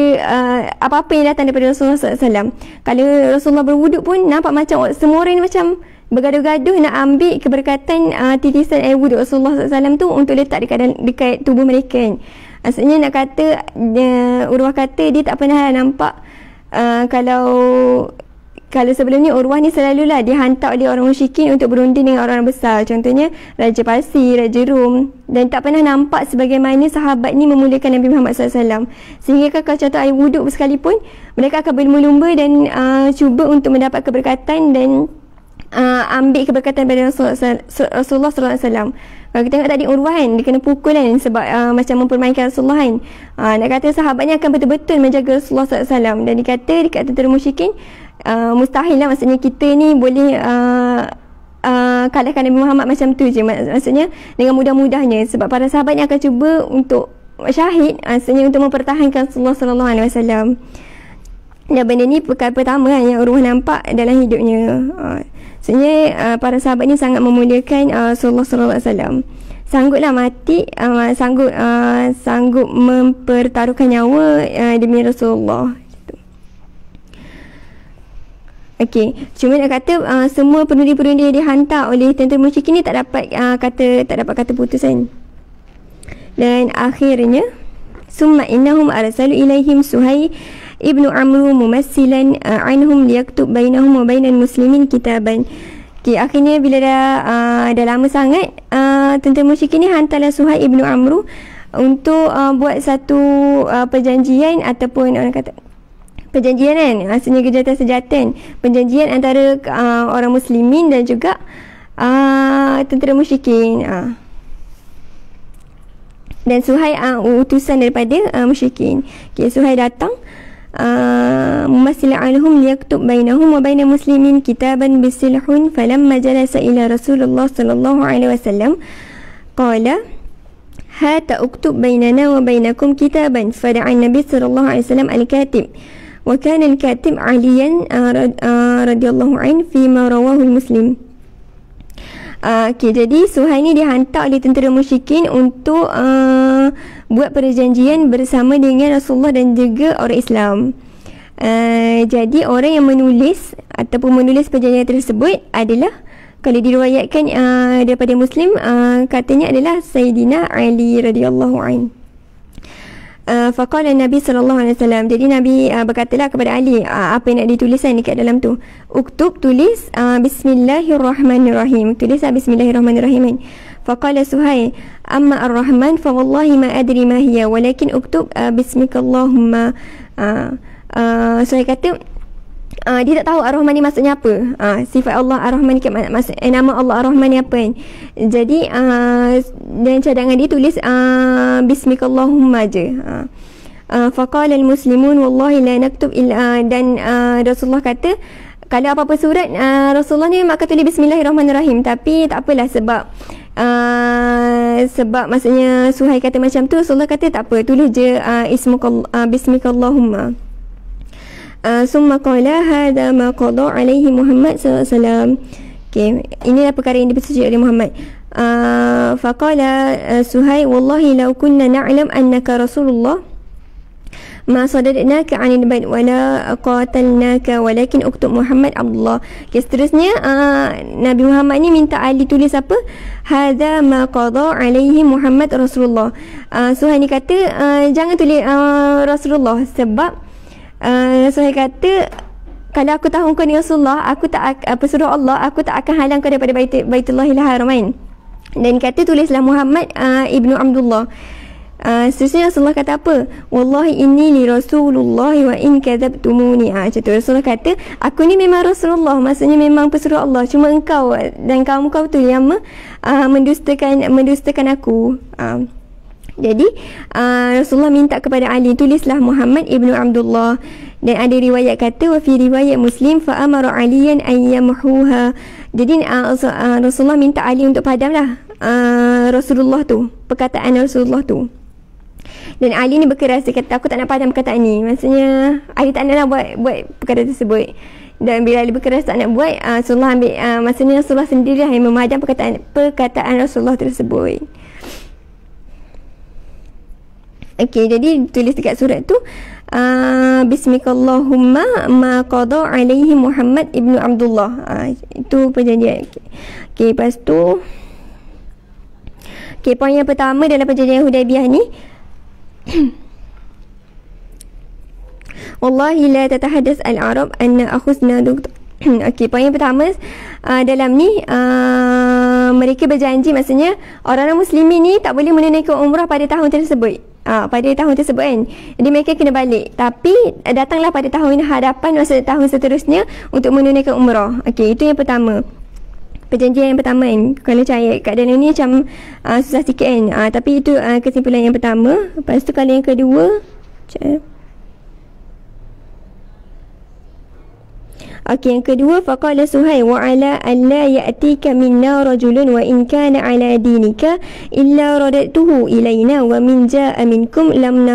apa-apa yang datang daripada Rasulullah SAW. Kalau Rasulullah berwuduk pun nampak macam semua orang ni macam bergaduh-gaduh nak ambil keberkatan titisan air wuduk Rasulullah SAW tu untuk letak dekat tubuh mereka kan. Maksudnya nak kata, Urwah kata dia tak pernah nampak kalau sebelum ni Urwah ni selalulah dihantar oleh orang musyrikin untuk berunding dengan orang besar, contohnya Raja Parsi, Raja Rom, dan tak pernah nampak sebagaimana sahabat ni memuliakan Nabi Muhammad SAW. Sehingga kalau contoh air wuduk sekalipun, mereka akan berlumba-lumba dan cuba untuk mendapat keberkatan dan ambil keberkatan daripada Rasulullah SAW. Kalau kita tengok tadi Urwah kan, dia kena pukul kan sebab macam mempermainkan Rasulullah kan. Nak kata sahabatnya akan betul-betul menjaga Rasulullah SAW. Dan dikata dekat tentera musyrikin, mustahil lah, maksudnya kita ni boleh kalahkan Nabi Muhammad macam tu je. Maksudnya dengan mudah-mudahnya, sebab para sahabatnya akan cuba untuk syahid, maksudnya untuk mempertahankan Rasulullah SAW. Dan benda ni perkara pertama kan yang Urwah nampak dalam hidupnya. Maksudnya para sahabat ni sangat memuliakan Rasulullah SAW. Sangguplah mati, sanggup mempertaruhkan nyawa demi Rasulullah. Okey, cuma nak kata semua penundi-penundi yang dihantar oleh tentera musyrikin ni tak dapat kata putus kan. Dan akhirnya summa innahum arsalu ilaihim Suhai ibnu Amru mumassilan anhum liyaktub bainahum wa bainal muslimin kitaban. Okay, akhirnya bila dah lama sangat, tentera musyrikin ni hantarlah Suhai ibnu Amru untuk buat satu perjanjian, ataupun orang kata perjanjian kan, maksudnya gencatan senjata kan, perjanjian antara orang muslimin dan juga tentera musyrikin. Dan Suhai utusan daripada musyrikin. Okay, Suhai datang mumassilan anhum liyaktub bainahum wa bainal muslimin kitaban bisilhun falamma jalasa ila Rasulullah sallallahu alaihi wasallam qala hata uktub bainana wa bainakum kitaban fada'a an-nabi sallallahu alaihi wasallam al-katib wa kana al-katib aliyan radhiyallahu anhu fi ma rawahu al-muslim. Okay, jadi Suhai ni dihantar oleh tentera musyrikin untuk buat perjanjian bersama dengan Rasulullah dan juga orang Islam. Jadi orang yang menulis ataupun menulis perjanjian tersebut adalah, kalau diriwayatkan daripada Muslim, katanya adalah Sayyidina Ali radhiyallahu anhu. Faqala Nabi sallallahu alaihi wasallam, jadi Nabi berkatalah kepada Ali apa yang nak dituliskan dekat dalam tu. Uktub, tulis bismillahirrahmanirrahim, tulis bismillahirrahmanirrahim. Faqala Suhai amma ar-rahman fa wallahi ma adri ma hiya walakin uktub bismikallahumma. Suhai kata dia tak tahu Ar-Rahman ni maksudnya apa. Sifat Allah Ar-Rahman ni maksud nama Allah Ar-Rahman ni apa kan. Jadi dan cadangan dia tulis bismikallahumma je. Faqala al-muslimun wallahi la naktub illa, dan Rasulullah kata kalau apa-apa surat Rasulullah ni maka tulis bismillahirrahmanirrahim, tapi tak apalah sebab maksudnya Suhai kata macam tu, Rasulullah kata tak apa, tulis je bismikallahumma. Summa qala hadha ma qada alaihi Muhammad sallallahu alaihi wasallam. Okay, inilah perkara yang dipersetujukan oleh Muhammad. Faqala Suhai wallahi law kunna na'lam annaka Rasulullah ma sadadnaka 'anil bait wala qatalnaka walakin uktub Muhammad Abdullah. Okay, seterusnya Nabi Muhammad ni minta Ali tulis apa? Hadza ma qada alaihi Muhammad Rasulullah. Suhai ni kata jangan tulis Rasulullah, sebab Suhai kata kalau aku tahu kau ni Rasulullah, aku tak pesuruh Allah, aku tak akan halang kau daripada Baitullahil Haram. Dan kata tulislah Muhammad ibnu Abdullah. Seterusnya Rasulullah kata apa? Wallahi inni li Rasulullah wa in kadzabtumuni. Macam tu Rasulullah kata aku ni memang Rasulullah, maksudnya memang pesuruh Allah, cuma engkau dan kaum kau tu yang mendustakan aku. Jadi Rasulullah minta kepada Ali tulislah Muhammad ibnu Abdullah. Dan ada riwayat kata wa fi riwayat Muslim fa amara aliyan an yamhuha. Jadi Rasulullah minta Ali untuk padamlah Rasulullah tu, perkataan Rasulullah tu. Dan Ali ni berkeras, dia kata aku tak nak padam perkataan ni, maksudnya Ali tak naklah buat perkara tersebut. Dan bila Ali berkeras tak nak buat, Rasulullah ambil maksudnya Rasulullah sendirilah yang memadam perkataan Rasulullah tersebut. Okey, jadi tulis dekat surat tu bismikallahumma ma qada alaihi Muhammad ibnu Abdullah. Itu perjanjian. Okey, lepas tu poin yang pertama dalam perjanjian Hudaibiyah ni wallahi la tatahaddas al-arab anna akhuzna Okey, poin yang pertama dalam ni mereka berjanji, maksudnya orang-orang muslimin ni tak boleh menunaikan umrah pada tahun tersebut. Pada tahun tersebut kan. Jadi mereka kena balik, tapi datanglah pada tahun hadapan, maksud tahun seterusnya untuk menunaikan umrah. Okey, itu yang pertama. Perjanjian yang pertama kan. Kalau cari keadaan ni macam susah sikit kan. Tapi itu kesimpulan yang pertama. Lepas tu kalau yang kedua, okey, yang kedua, faqala Suhai wa ala alla ya'tika minna rajulun wa in kana ala dinika illa radatuhu ilaina wa min ja'a minkum lam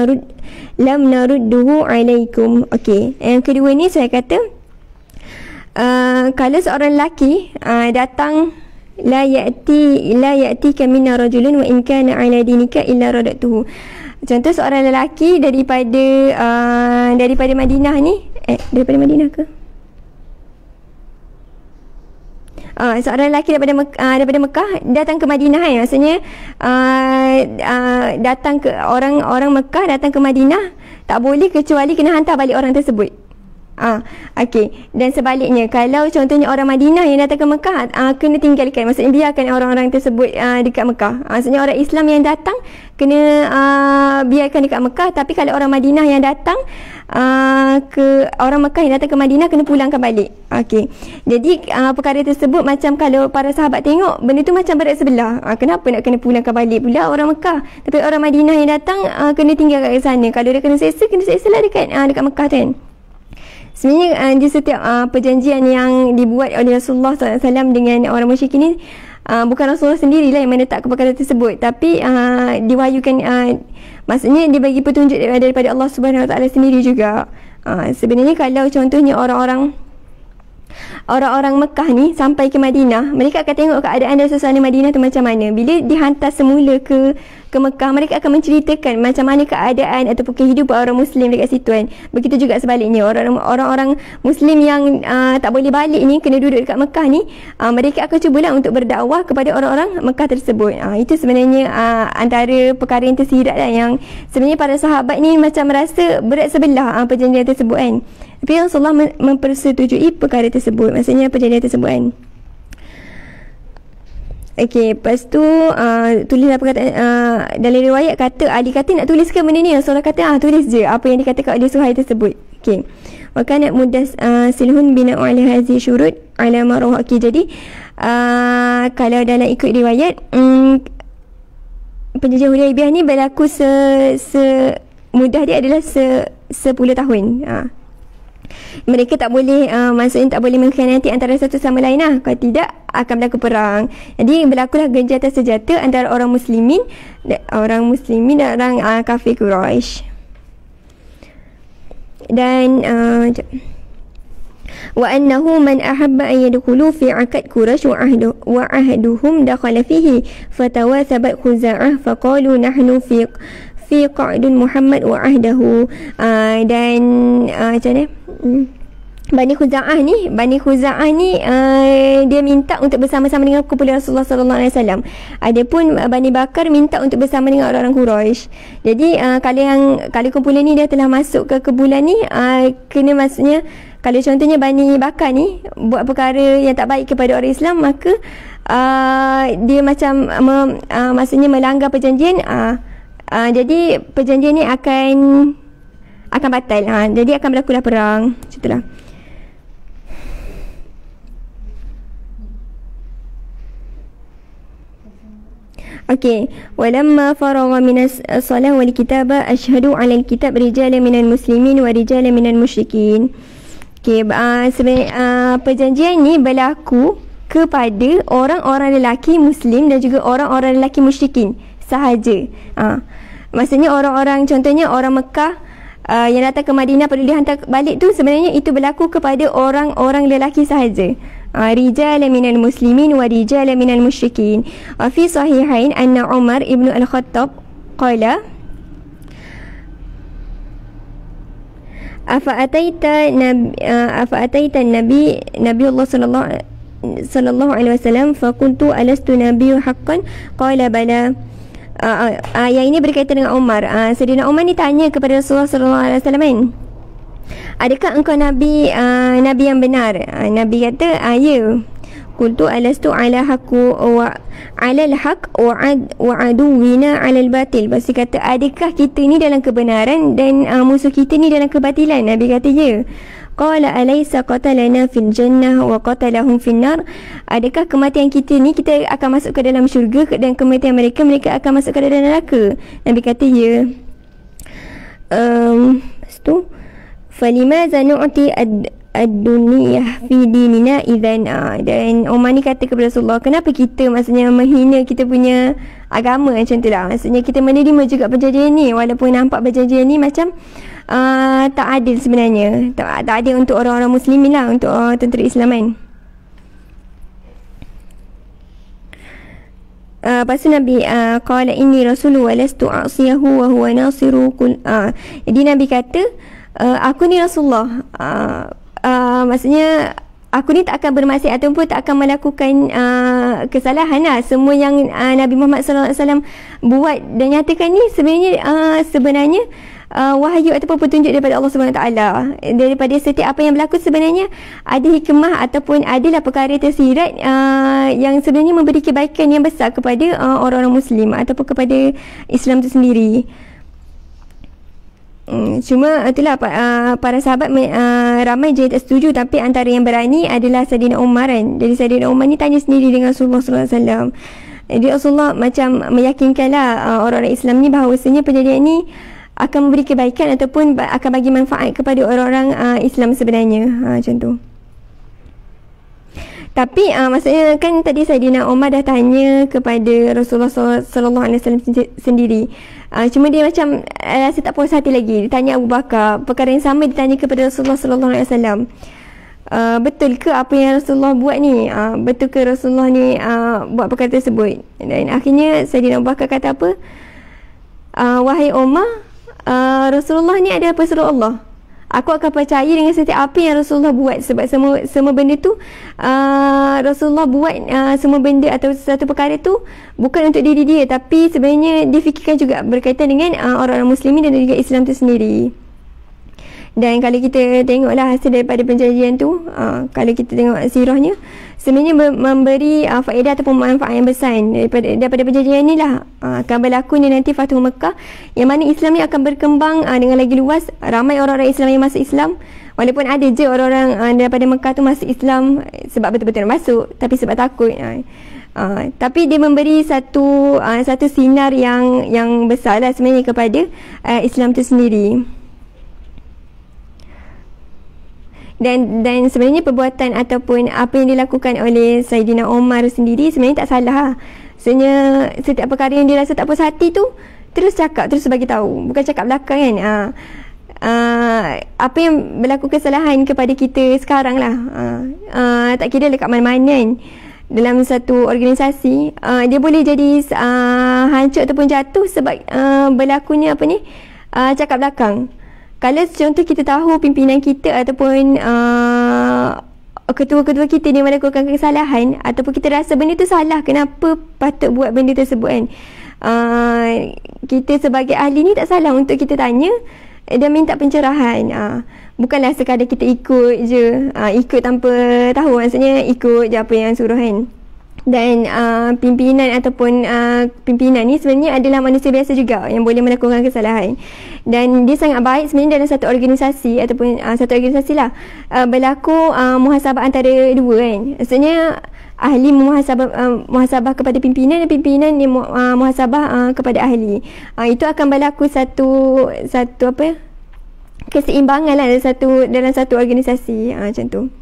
narudduhu alaikum. Okey, yang kedua ni saya kata kalau seorang lelaki datang la ya'tika minna rajulun wa in kana ala dinika illa radatuhu. Contoh seorang lelaki daripada Madinah ni daripada Madinah ke? seorang lelaki daripada Mekah datang ke Madinah kan. Maksudnya datang ke orang Mekah datang ke Madinah, tak boleh kecuali kena hantar balik orang tersebut. Okey. Dan sebaliknya, kalau contohnya orang Madinah yang datang ke Mekah, kena tinggalkan. Maksudnya biarkan orang-orang tersebut dekat Mekah. Maksudnya orang Islam yang datang kena biarkan dekat Mekah. Tapi kalau orang Madinah yang datang orang Mekah yang datang ke Madinah kena pulangkan balik. Okey. Jadi perkara tersebut macam kalau para sahabat tengok benda tu macam berat sebelah. Kenapa nak kena pulangkan balik pula orang Mekah? Tapi orang Madinah yang datang kena tinggal kat sana. Kalau dia kena seksa lah dekat Mekah kan. Sebenarnya di setiap perjanjian yang dibuat oleh Rasulullah SAW dengan orang musyrik ini, bukan Rasulullah sendirilah yang menetapkan perkara tersebut, tapi diwahyukan, maksudnya dibagi petunjuk daripada Allah Subhanahu Wa Taala sendiri juga. Sebenarnya kalau contohnya orang-orang Mekah ni sampai ke Madinah, mereka akan tengok keadaan dan suasana Madinah tu macam mana. Bila dihantar semula ke Mekah, mereka akan menceritakan macam mana keadaan ataupun kehidupan orang Muslim dekat situ kan. Begitu juga sebaliknya, orang-orang Muslim yang tak boleh balik ni, kena duduk dekat Mekah ni, mereka akan cubalah untuk berdakwah kepada orang-orang Mekah tersebut. Itu sebenarnya antara perkara yang tersirat lah, yang sebenarnya para sahabat ni macam merasa berat sebelah perjanjian tersebut kan. Tapi Rasulullah mempersetujui perkara tersebut, maksudnya perjanjian tersebut kan. Okey, lepas tu tulislah perkataan, dalam riwayat kata, Ali kata nak tuliskan benda ni, Rasulullah kata tulis je apa yang dikatakan oleh Suhail tersebut. Okey. Wa kanat mudas silhun bina'u ala hazi syurut ala maruh. Okey, jadi kalau dalam ikut riwayat, perjanjian Hudaibiyah ni berlaku mudah dia adalah 10 tahun. Mereka tak boleh, maksudnya tak boleh mengkhianati antara satu sama lain lah. Kalau tidak, akan berlaku perang. Jadi berlakulah gencatan senjata antara orang muslimin dan orang kafir Quraisy. Dan wa annahu man ahabba an yadkhulu fi akad Quraisy wa ahduhum dakhala fihi fatawathabat Khuza'ah faqalu nahnu fi qa'dun Muhammad wa ahdahu. Dan macam mana, Bani Khuza'ah ni dia minta untuk bersama-sama dengan kumpulan Rasulullah sallallahu alaihi wasallam. Adapun Bani Bakar minta untuk bersama dengan orang-orang Quraisy. Jadi kalau kumpulan ni dia telah masuk ke kumpulan ni, kena, maksudnya kalau contohnya Bani Bakar ni buat perkara yang tak baik kepada orang Islam, maka dia macam maksudnya melanggar perjanjian. Jadi perjanjian ni akan batal. Jadi akan berlakulah perang. Contohlah. Okey, walamma faragha minas salah wal kitaba asyhadu 'ala al-kitab rijalan minal muslimin wa rijalan minal musyrikin. Okey, perjanjian ni berlaku kepada orang-orang lelaki muslim dan juga orang-orang lelaki musyrikin sahaja. Maksudnya orang-orang, contohnya orang Mekah yang datang ke Madinah perlu dihantar balik tu, sebenarnya itu berlaku kepada orang-orang lelaki sahaja. Rijalan minal muslimin wa rijalan minal musyrikin. Fi sahihain anna Umar ibn al-Khattab qala afa ataita nabi Allah sallallahu alaihi wasallam fa kuntu alastu nabiyyu haqqan qala bala. Yang ini berkaitan dengan Umar. Sayyidina Umar ni tanya kepada Rasulullah sallallahu alaihi wasallam kan, adakah engkau nabi yang benar? Nabi kata, ya. Qultu alastu ala haqqu wa ala al-haq wa aduwina ala al-batil. Pasti kata, adakah kita ni dalam kebenaran dan musuh kita ni dalam kebatilan? Nabi kata, ya. Qala alaysa qatalana fil jannah wa qatalahum fin nar. Adakah kematian kita ni kita akan masuk ke dalam syurga, dan kematian mereka akan masuk ke dalam neraka? Nabi kata, ya. Lepas tu, falimaza nu'ti ad-dunyah fi dinina idzan. Dan Umar ni kata kepada Rasulullah, kenapa kita, maksudnya menghina kita punya agama macam tu lah. Maksudnya kita menerima juga perjanjian ni, walaupun nampak perjanjian ni macam tak adil sebenarnya. Tak adil untuk orang-orang muslimin lah, untuk tentera Islaman. Lepas tu Nabi qala inni rasulu wa lastu a'siyahu wa huwa nasiru jadi Nabi kata, aku ni Rasulullah, maksudnya aku ni tak akan bermaksiat ataupun tak akan melakukan kesalahan lah. Semua yang Nabi Muhammad SAW buat dan nyatakan ni sebenarnya wahyu ataupun petunjuk daripada Allah SWT. Daripada setiap apa yang berlaku sebenarnya ada hikmah ataupun adalah perkara tersirat yang sebenarnya memberi kebaikan yang besar kepada orang-orang Muslim ataupun kepada Islam itu sendiri. Cuma itulah para sahabat ramai je tak setuju, tapi antara yang berani adalah Saidina Umar kan. Jadi Saidina Umar ni tanya sendiri dengan Rasulullah SAW. Jadi Rasulullah macam meyakinkanlah orang-orang Islam ni bahawasanya perjanjian ni akan memberi kebaikan ataupun akan bagi manfaat kepada orang-orang Islam sebenarnya. Macam tu. Tapi maksudnya kan tadi Saidina Umar dah tanya kepada Rasulullah SAW sendiri. Cuma dia macam rasa tak puas hati lagi. Dia tanya Abu Bakar. Perkara yang sama ditanya kepada Rasulullah SAW. Betul ke apa yang Rasulullah buat ni? Betul ke Rasulullah ni buat perkara tersebut? Dan akhirnya Saidina Abu Bakar kata apa? Wahai Umar, Rasulullah ni adalah pesuruh Allah. Aku akan percaya dengan setiap apa yang Rasulullah buat, sebab semua benda tu Rasulullah buat semua benda atau satu perkara tu bukan untuk diri dia, tapi sebenarnya difikirkan juga berkaitan dengan orang-orang muslimin dan juga Islam tu sendiri. Dan kalau kita tengoklah hasil daripada perjanjian tu, kalau kita tengok sirahnya, sebenarnya memberi faedah ataupun manfaat yang besar daripada perjanjian ni lah. Akan berlaku ni nanti Fathu Mekah, yang mana Islam ni akan berkembang dengan lagi luas. Ramai orang-orang Islam yang masuk Islam, walaupun ada je orang-orang daripada Mekah tu masuk Islam sebab betul-betul masuk, tapi sebab takut. Tapi dia memberi satu sinar yang besar lah sebenarnya kepada Islam tu sendiri. Dan sebenarnya perbuatan ataupun apa yang dilakukan oleh Saidina Umar sendiri sebenarnya tak salah lah. Sebenarnya setiap perkara yang dia rasa tak puas hati tu, terus cakap, terus bagi tahu, bukan cakap belakang kan. Apa yang berlaku kesalahan kepada kita sekarang lah, tak kira dekat mana-mana kan, dalam satu organisasi, dia boleh jadi hancur ataupun jatuh sebab berlakunya cakap belakang. Kalau contoh kita tahu pimpinan kita ataupun ketua-ketua kita ni melakukan kesalahan, ataupun kita rasa benda tu salah, kenapa patut buat benda tersebut kan, kita sebagai ahli ni tak salah untuk kita tanya dan minta pencerahan. Bukanlah sekadar kita ikut je, ikut tanpa tahu, maksudnya ikut je apa yang suruh kan. Dan pimpinan ataupun pimpinan ni sebenarnya adalah manusia biasa juga yang boleh melakukan kesalahan, dan dia sangat baik sebenarnya dalam satu organisasi ataupun satu organisasi lah berlaku muhasabah antara dua kan. Maksudnya ahli muhasabah kepada pimpinan dan pimpinan ni muhasabah kepada ahli. Itu akan berlaku satu keseimbangan lah dalam satu organisasi, macam tu.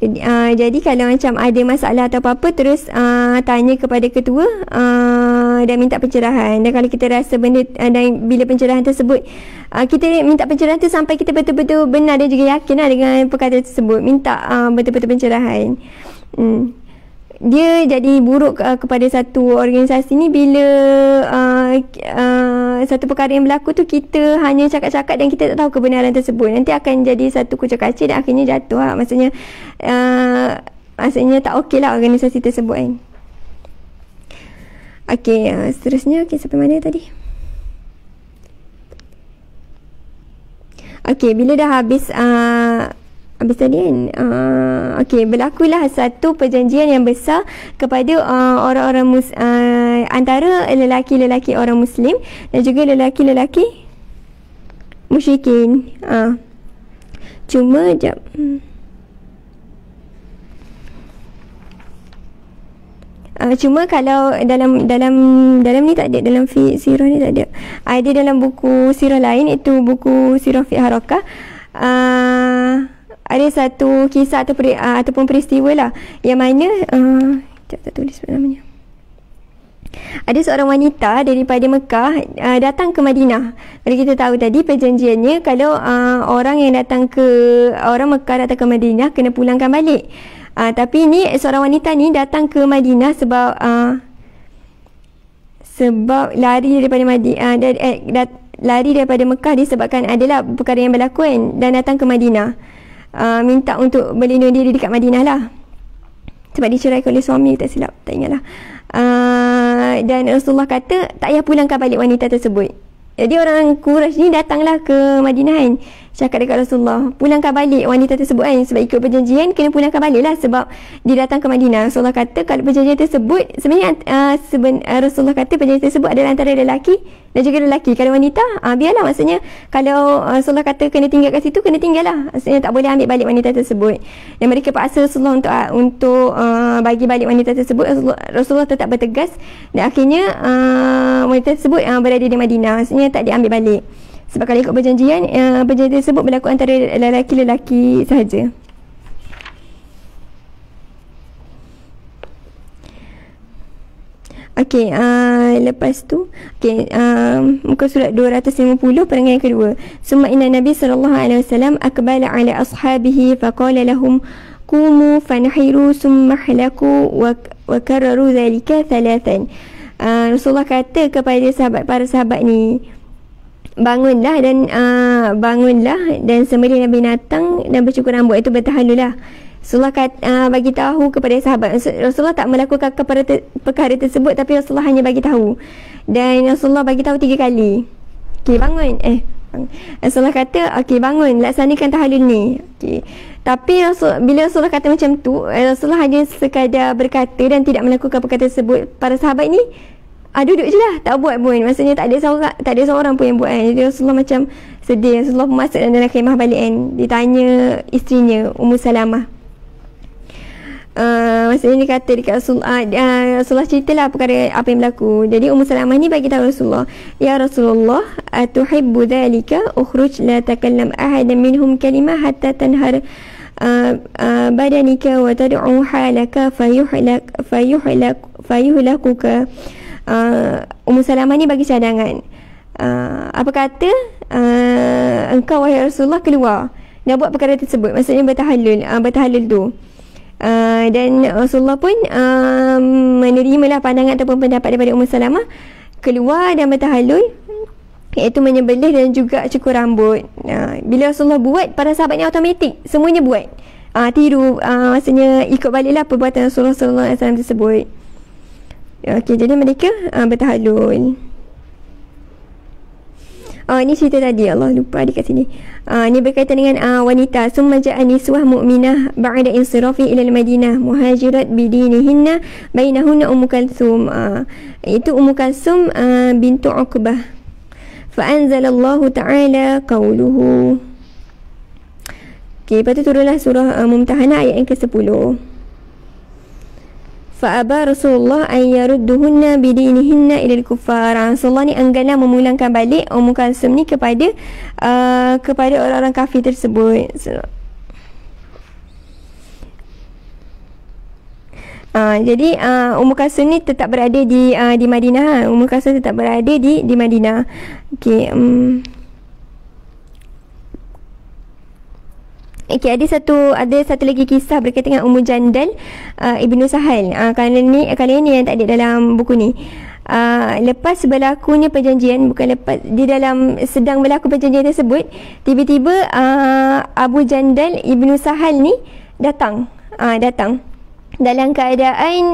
Jadi kalau macam ada masalah atau apa-apa, terus tanya kepada ketua dan minta pencerahan. Dan kalau kita rasa benda dan bila pencerahan tersebut, kita minta pencerahan tu sampai kita betul-betul benar dan juga yakin lah dengan perkara tersebut, minta betul-betul pencerahan. Dia jadi buruk kepada satu organisasi ni bila satu perkara yang berlaku tu kita hanya cakap-cakap dan kita tak tahu kebenaran tersebut. Nanti akan jadi satu kucak-kacir dan akhirnya jatuh lah. Maksudnya tak okey lah organisasi tersebut kan. Okey, seterusnya sampai mana tadi? Okey, bila dah habis tadi kan, okey, berlakulah satu perjanjian yang besar kepada orang-orang antara lelaki-lelaki orang Muslim dan juga lelaki-lelaki musyrikin. Cuma jap. Cuma kalau dalam ni tak ada, dalam sirah ni tak ada. Ada dalam buku sirah lain, itu buku sirah Fiqh Harakah. Ada satu kisah ataupun peristiwa lah, yang mana tak tulis namanya. Ada seorang wanita daripada Mekah datang ke Madinah. Kalau kita tahu tadi perjanjiannya, kalau orang Mekah datang ke Madinah kena pulangkan balik. Tapi ni seorang wanita ni datang ke Madinah sebab lari daripada Madinah, lari daripada Mekah disebabkan adalah perkara yang berlaku kan, dan datang ke Madinah, minta untuk berlindung diri dekat Madinah lah, sebab diceraikan oleh suami, tak silap, tak ingat lah. Dan Rasulullah kata tak payah pulangkan balik wanita tersebut. Jadi orang Quraisy ni datanglah ke Madinah kan, cakap dekat Rasulullah, pulangkan balik wanita tersebut kan, sebab ikut perjanjian kena pulangkan balik lah, sebab dia datang ke Madinah. Rasulullah kata kalau perjanjian tersebut sebenarnya Rasulullah kata perjanjian tersebut adalah antara lelaki dan juga lelaki. Kalau wanita biarlah, maksudnya kalau Rasulullah kata kena tinggal kat situ, kena tinggal lah, maksudnya tak boleh ambil balik wanita tersebut. Dan mereka paksa Rasulullah untuk bagi balik wanita tersebut. Rasulullah tetap bertegas, dan akhirnya wanita tersebut berada di Madinah, maksudnya tak diambil balik. Sebab kalau ikut perjanjian, perjanjian tersebut berlaku antara lelaki-lelaki sahaja. Okey, lepas tu muka surat 250 perenggan yang kedua. Summa inna Nabi sallallahu alaihi wasallam aqbala ala ashabihi faqala lahum qumu fanhiru summa hlaku wa karraru dhalika thalathan. Rasulullah kata kepada para sahabat ni, bangunlah dan sembelihlah binatang dan bercukur rambut, itu bertahallul lah. Rasulullah bagi tahu kepada sahabat. Rasulullah tak melakukan perkara tersebut, tapi Rasulullah hanya bagi tahu, dan Rasulullah bagi tahu 3 kali. Okey, bangun. Rasulullah kata, okey, bangun, laksanakan tahallul ni. Okey. Tapi bila Rasulullah kata macam tu, Rasulullah hanya sekadar berkata dan tidak melakukan perkara tersebut. Para sahabat ni duduk je lah, tak buat pun. Maksudnya tak ada seorang pun yang buat kan. Jadi Rasulullah macam sedih. Rasulullah pun masuk dalam khemah balik kan. Ditanya isterinya Ummu Salamah. Maksudnya dia kata dekat Rasulullah ceritalah perkara apa yang berlaku. Jadi Ummu Salamah ni bagi tahu Rasulullah, ya Rasulullah, atuhibbu dhalika ukhruj la takallam ahadan minhum kalimah hatta tanhar badanika wa tad'u halaka fayuhlakuka. Ummu Salamah ni bagi cadangan, apa kata engkau wahai Rasulullah keluar dan buat perkara tersebut, maksudnya bertahallul tu. Dan Rasulullah pun menerimalah pandangan ataupun pendapat daripada Ummu Salamah, keluar dan bertahallul, iaitu menyembelih dan juga cukur rambut. Bila Rasulullah buat, para sahabat ni automatik semuanya buat, tiru, maksudnya ikut baliklah perbuatan Rasulullah SAW tersebut. Okey, jadi mereka bertahallul. Ini cerita tadi, Allah lupa dekat sini. Ini berkaitan dengan wanita. Summa ja'a niswah mu'minah ba'da insirafi ila al-Madinah muhajirat bidinihinna bainahunna Ummu Kalsum. Itu Ummu Kalsum bintu Uqbah. Fa anzalallahu ta'ala qawluhu. Okey, lepas tu turunlah surah Mumtahanah ayat yang ke-10. Fa'aba Rasulullah an yarudduhunna bidinihinna ilal kuffar. Rasulullah ni engganlah memulangkan balik Ummu Kalsum ni kepada orang-orang kafir tersebut. Jadi Ummu Kalsum ni tetap berada di Madinah. Ummu Kalsum tetap berada di Madinah. Okey, okay, ada satu lagi kisah berkaitan dengan Ummu Jandal Ibnu Sahal. Kali ni yang tak ada dalam buku ni. Lepas berlakunya perjanjian, di dalam sedang berlaku perjanjian tersebut, tiba-tiba Abu Jandal Ibnu Sahal ni datang dalam keadaan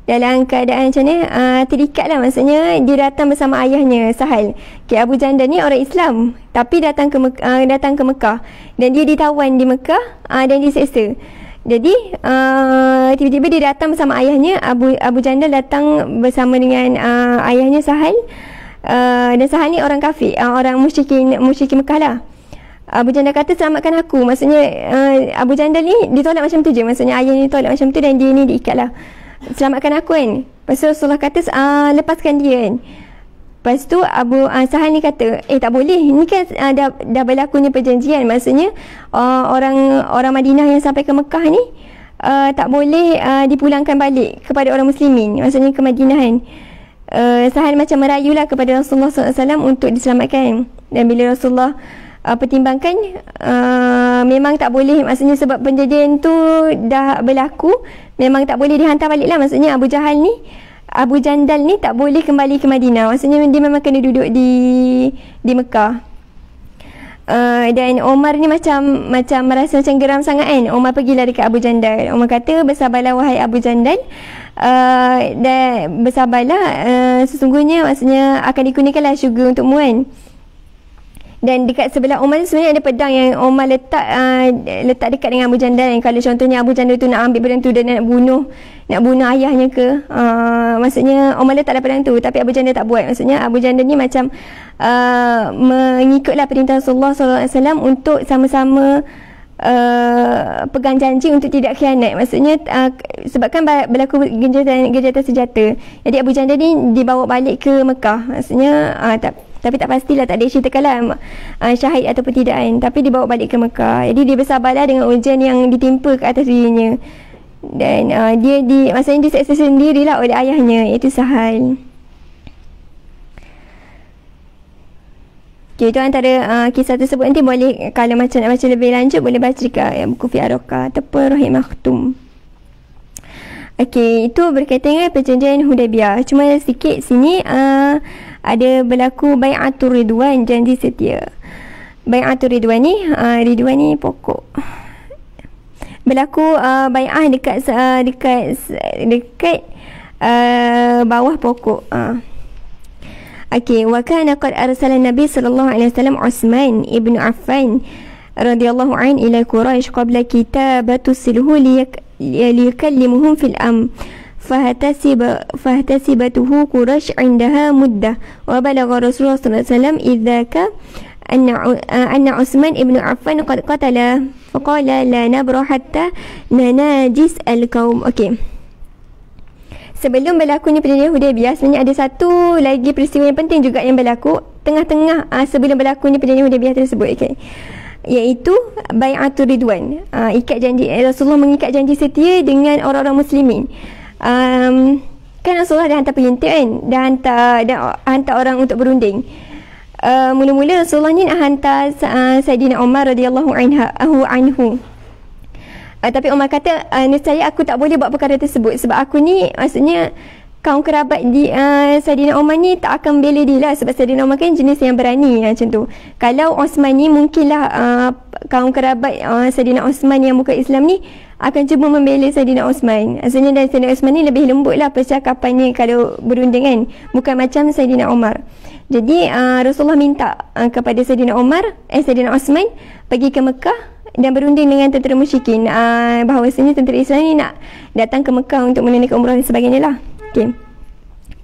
macam ni, terikat lah, maksudnya dia datang bersama ayahnya Sahal. Okay, Abu Jandal ni orang Islam tapi datang ke Mekah, dan dia ditawan di Mekah dan diseksa. Jadi tiba-tiba dia datang bersama ayahnya. Abu Jandal datang bersama dengan ayahnya Sahal, dan Sahal ni orang kafir, orang musyrikin Mekah lah. Abu Jandal kata, selamatkan aku. Maksudnya Abu Jandal ni ditolak macam tu je, maksudnya ayahnya ditolak macam tu dan dia ni diikat lah, selamatkan aku kan. Lepas tu Rasulullah kata, lepaskan dia kan. Lepas tu Sahal ni kata, tak boleh, ni kan dah berlakunya perjanjian. Maksudnya orang Madinah yang sampai ke Mekah ni tak boleh dipulangkan balik kepada orang muslimin, maksudnya ke Madinah kan. Sahal macam merayulah kepada Rasulullah SAW untuk diselamatkan. Dan bila Rasulullah pertimbangkan, memang tak boleh, maksudnya sebab perjanjian tu dah berlaku, memang tak boleh dihantar balik lah. Maksudnya Abu Jahal ni Abu Jandal ni tak boleh kembali ke Madinah. Maksudnya dia memang kena duduk di Mekah. Dan Umar ni macam merasa macam geram sangat kan. Umar pergilah dekat Abu Jandal. Umar kata, bersabarlah wahai Abu Jandal, dan bersabarlah, sesungguhnya maksudnya akan dikurniakanlah syurga untukmu kan. Dan dekat sebelah Umar sebenarnya ada pedang yang Umar letak dekat dengan Abu Jandal. Yang kalau contohnya Abu Jandal tu nak ambil pedang tu dan nak bunuh ayahnya ke, maksudnya Umar letaklah pedang tu, tapi Abu Jandal tak buat. Maksudnya Abu Jandal ni macam mengikutlah perintah Rasulullah SAW untuk sama-sama pegang janji untuk tidak khianat. Maksudnya sebabkan berlaku gencatan senjata, jadi Abu Jandal ni dibawa balik ke Mekah. Maksudnya tapi tak pastilah, tak ada ceritakanlah syahid ataupun tidak kan, tapi dibawa balik ke Mekah. Jadi dia bersabarlah dengan ujian yang ditimpa ke atas dirinya. Dan maksudnya diseksa sendirilah oleh ayahnya, iaitu Sahal. Okay, itu antara kisah tersebut. Nanti boleh, kalau macam nak baca lebih lanjut, boleh baca dekat buku Fi'arokah ataupun Rahim Makhtum. Okey, itu berkaitan dengan perjanjian Hudaibiyah. Cuma sikit sini ada berlaku Bai'atul Ridwan, janji setia. Bai'atul Ridwan ni pokok. Berlaku bai'ah dekat bawah pokok. Okey, wa kana qad arsala Nabi sallallahu alaihi wasallam Utsman ibn Affan radhiyallahu an ila Quraisy qabla kitabatu silhu liyukallimuhum fil فاحتسبته قريش عندها مدة وبلغ رسول الله صلى الله عليه وسلم إذ ذاك أن عثمان بن عفان قد قتل فقال لا نبرح حتى نناجس القوم. Okey, sebelum berlakunya perjanjian Hudaibiyah, sebenarnya ada satu lagi peristiwa yang penting juga yang berlaku tengah-tengah sebelum berlakunya perjanjian Hudaibiyah tersebut. Okay, iaitu Bai'atul Ridwan, ikat janji. Rasulullah mengikat janji setia dengan orang-orang muslimin. Kan Rasulullah dah hantar pelintir kan, dah hantar orang untuk berunding. Mula-mula Rasulullah ni nak hantar Sayyidina Umar radhiyallahu anhu. Tapi Umar kata, nescaya aku tak boleh buat perkara tersebut, sebab aku ni maksudnya kaum kerabat Sayyidina Umar ni tak akan bela dia lah, sebab Sayyidina Umar kan jenis yang berani macam tu. Kalau Osman ni mungkinlah kaum kerabat Sayyidina Osman yang bukan Islam ni akan cuba membela Sayyidina Osman. Asalnya dan Sayyidina Osman ni lebih lembut lah percakapannya kalau berunding kan, bukan macam Sayyidina Umar. Jadi Rasulullah minta kepada Sayyidina Sayyidina Osman pergi ke Mekah dan berunding dengan tentera musyrikin, bahawasanya tentera Islam ni nak datang ke Mekah untuk menunaikan umrah dan sebagainya lah. Okay.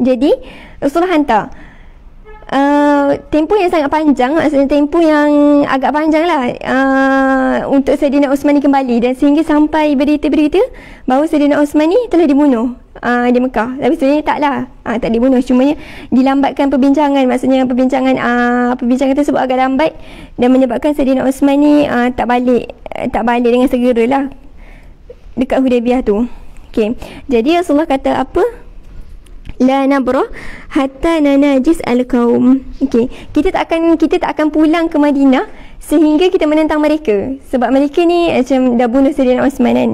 Jadi Rasulullah hantar tempoh yang sangat panjang, maksudnya tempoh yang agak panjang lah untuk Sayyidina Osman ni kembali, dan sehingga sampai berita-berita bahawa Sayyidina Osman ni telah dibunuh di Mekah. Tapi sebenarnya tak dibunuh, cuma dilambatkan perbincangan. Maksudnya perbincangan tersebut agak lambat dan menyebabkan Sayyidina Osman ni tak balik dengan segera lah dekat Hudaibiyah tu. Okay. Jadi Rasulullah kata apa? La nabrah hatta nanajis al-qaum. Okey, kita tak akan pulang ke Madinah sehingga kita menentang mereka, sebab mereka ni macam dah bunuh Sayyidina Osman kan.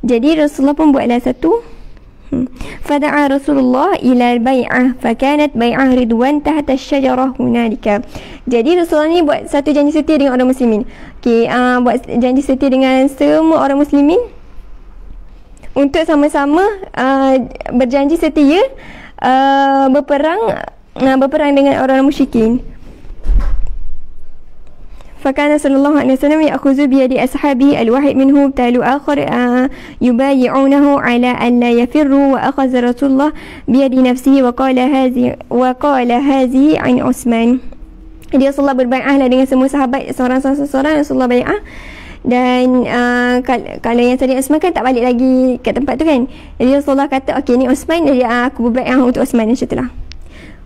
Jadi Rasulullah pun buatlah satu fada'a Rasulullah ila al-bai'ah fakanat bai'ah ridwan tahta asy-syajarah hunalika. Jadi Rasulullah ni buat satu janji setia dengan orang muslimin. Okey, buat janji setia dengan semua orang muslimin untuk sama-sama berjanji setia berperang dengan orang musyrikin. Fakana sallallahu alaihi wasallam ya'khudhu bi yadi ashabi al-wahid minhum talu akhar yubayyi'unahu ala an la yafirru, wa akhadha Rasulullah bi yadi nafsihi wa qala hadhihi an Utsman. Dia Rasulullah berbai'ah lah dengan semua sahabat, seorang Rasulullah bai'ah. Dan kalau yang Sayyidina Utsman kan tak balik lagi kat tempat tu kan. Jadi Rasulullah kata, okey ni Utsman, jadi aku berbai'ah untuk Utsman, macam itulah.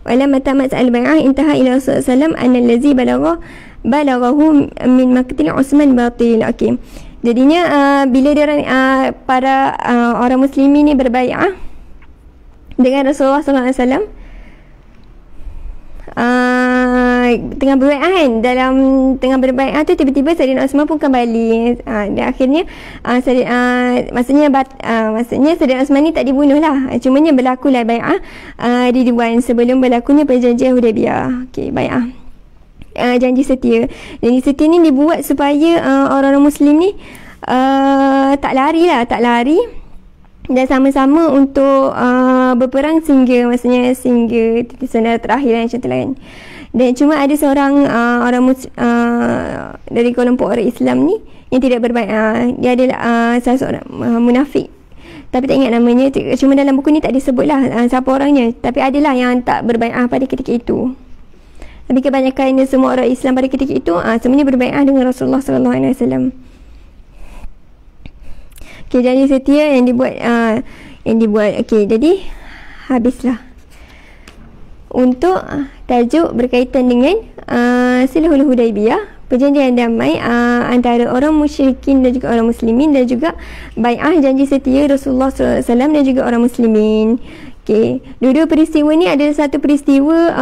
Walamma tamat al-bai'ah intaha ila Rasulullah sallallahu alaihi wasallam balaghahu min maqtil Utsman batil. Okey, jadinya bila dia para orang muslimin ni berbai'ah dengan Rasulullah sallallahu alaihi wasallam, tengah berbai'ah kan, dalam tengah berbai'ah tu tiba-tiba Sayyidina Osman pun kembali. Dan akhirnya maksudnya Sayyidina Osman ni tak dibunuh lah, cumanya berlakulah bai'ah Ridwan sebelum berlakunya perjanjian Hudaybiyah. Okey, bai'ah janji setia. Janji setia ni dibuat supaya orang-orang Muslim ni tak lari dan sama-sama untuk berperang sehingga titik sandar terakhir macam tu lah kan. Dan cuma ada seorang dari kelompok orang Islam ni yang tidak berbai'ah. Dia adalah salah seorang munafik, tapi tak ingat namanya. Cuma dalam buku ni tak disebut lah siapa orangnya, tapi adalah yang tak berbai'ah pada ketika itu. Tapi kebanyakan semua orang Islam pada ketika itu semuanya berbai'ah dengan Rasulullah SAW. Okey, janji setia yang dibuat okey, jadi habislah untuk tajuk berkaitan dengan Sulhul Hudaybiyah, perjanjian damai antara orang musyrikin dan juga orang muslimin, dan juga bai'ah janji setia Rasulullah SAW dan juga orang muslimin. Okay. Dua-dua peristiwa ni adalah satu peristiwa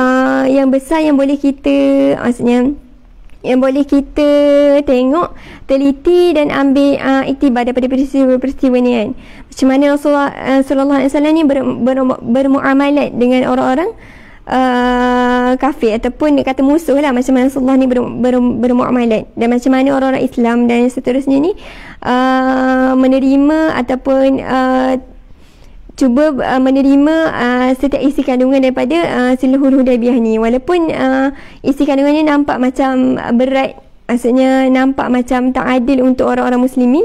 yang besar yang boleh kita yang boleh kita tengok, teliti dan ambil iktibar daripada peristiwa-peristiwa ni kan. Macam mana Rasulullah sallallahu alaihi wasallam ni bermuamalat dengan orang-orang kafir ataupun kata musuh lah. Macam mana Rasulullah ni bermuamalat, dan macam mana orang-orang Islam dan seterusnya ni menerima ataupun cuba menerima setiap isi kandungan daripada Sulhul Hudaybiyah ni. Walaupun isi kandungannya nampak macam berat, maksudnya nampak macam tak adil untuk orang-orang muslimin,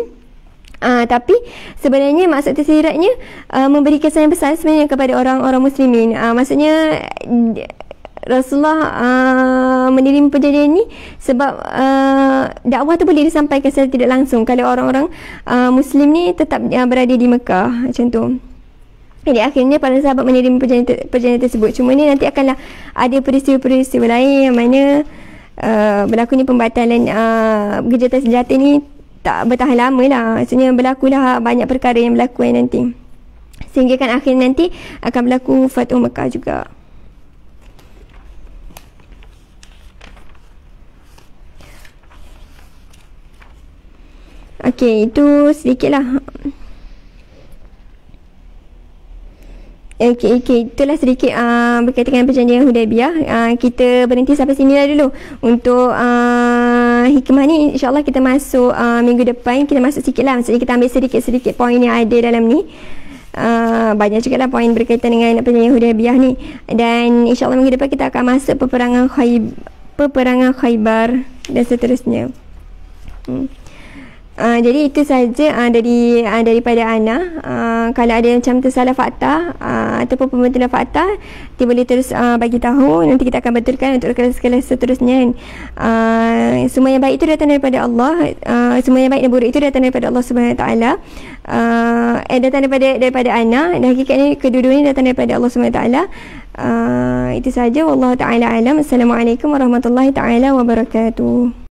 tapi sebenarnya maksud tersiratnya memberi kesan yang besar sebenarnya kepada orang-orang muslimin. Maksudnya Rasulullah menerima perjanjian ni sebab dakwah tu boleh disampaikan secara tidak langsung kalau orang-orang muslim ni tetap berada di Mekah macam tu. Jadi akhirnya para sahabat menerima perjanjian tersebut. Cuma ni nanti akanlah ada peristiwa-peristiwa lain yang mana berlakunya pembatalan gencatan senjata ni tak bertahan lama lah. Maksudnya berlakulah banyak perkara yang berlaku nanti, sehingga kan akhirnya nanti akan berlaku Fathu Mekah juga. Okey, itu sedikit lah. Okey, itulah sedikit berkaitan dengan perjanjian Hudaybiyah. Kita berhenti sampai sini lah dulu. Untuk hikmah ni insyaAllah kita masuk minggu depan. Kita masuk sikit lah, maksudnya kita ambil sedikit-sedikit poin yang ada dalam ni. Banyak juga lah poin berkaitan dengan perjanjian Hudaybiyah ni. Dan insyaAllah minggu depan kita akan masuk peperangan Khaybar dan seterusnya. Jadi itu saja daripada Ana. Kalau ada macam tersalah fakta ataupun pembetilan fakta, kita boleh terus bagi tahu, nanti kita akan betulkan untuk kelas-kelas seterusnya. Semua yang baik itu datang daripada Allah, semua yang baik dan buruk itu datang daripada Allah Subhanahu Wa Taala. Datang daripada Ana, dan hakikatnya kedua-duanya datang daripada Allah Subhanahu Wa Taala. Itu saja, wallahu taala alam. Assalamualaikum warahmatullahi taala wabarakatuh.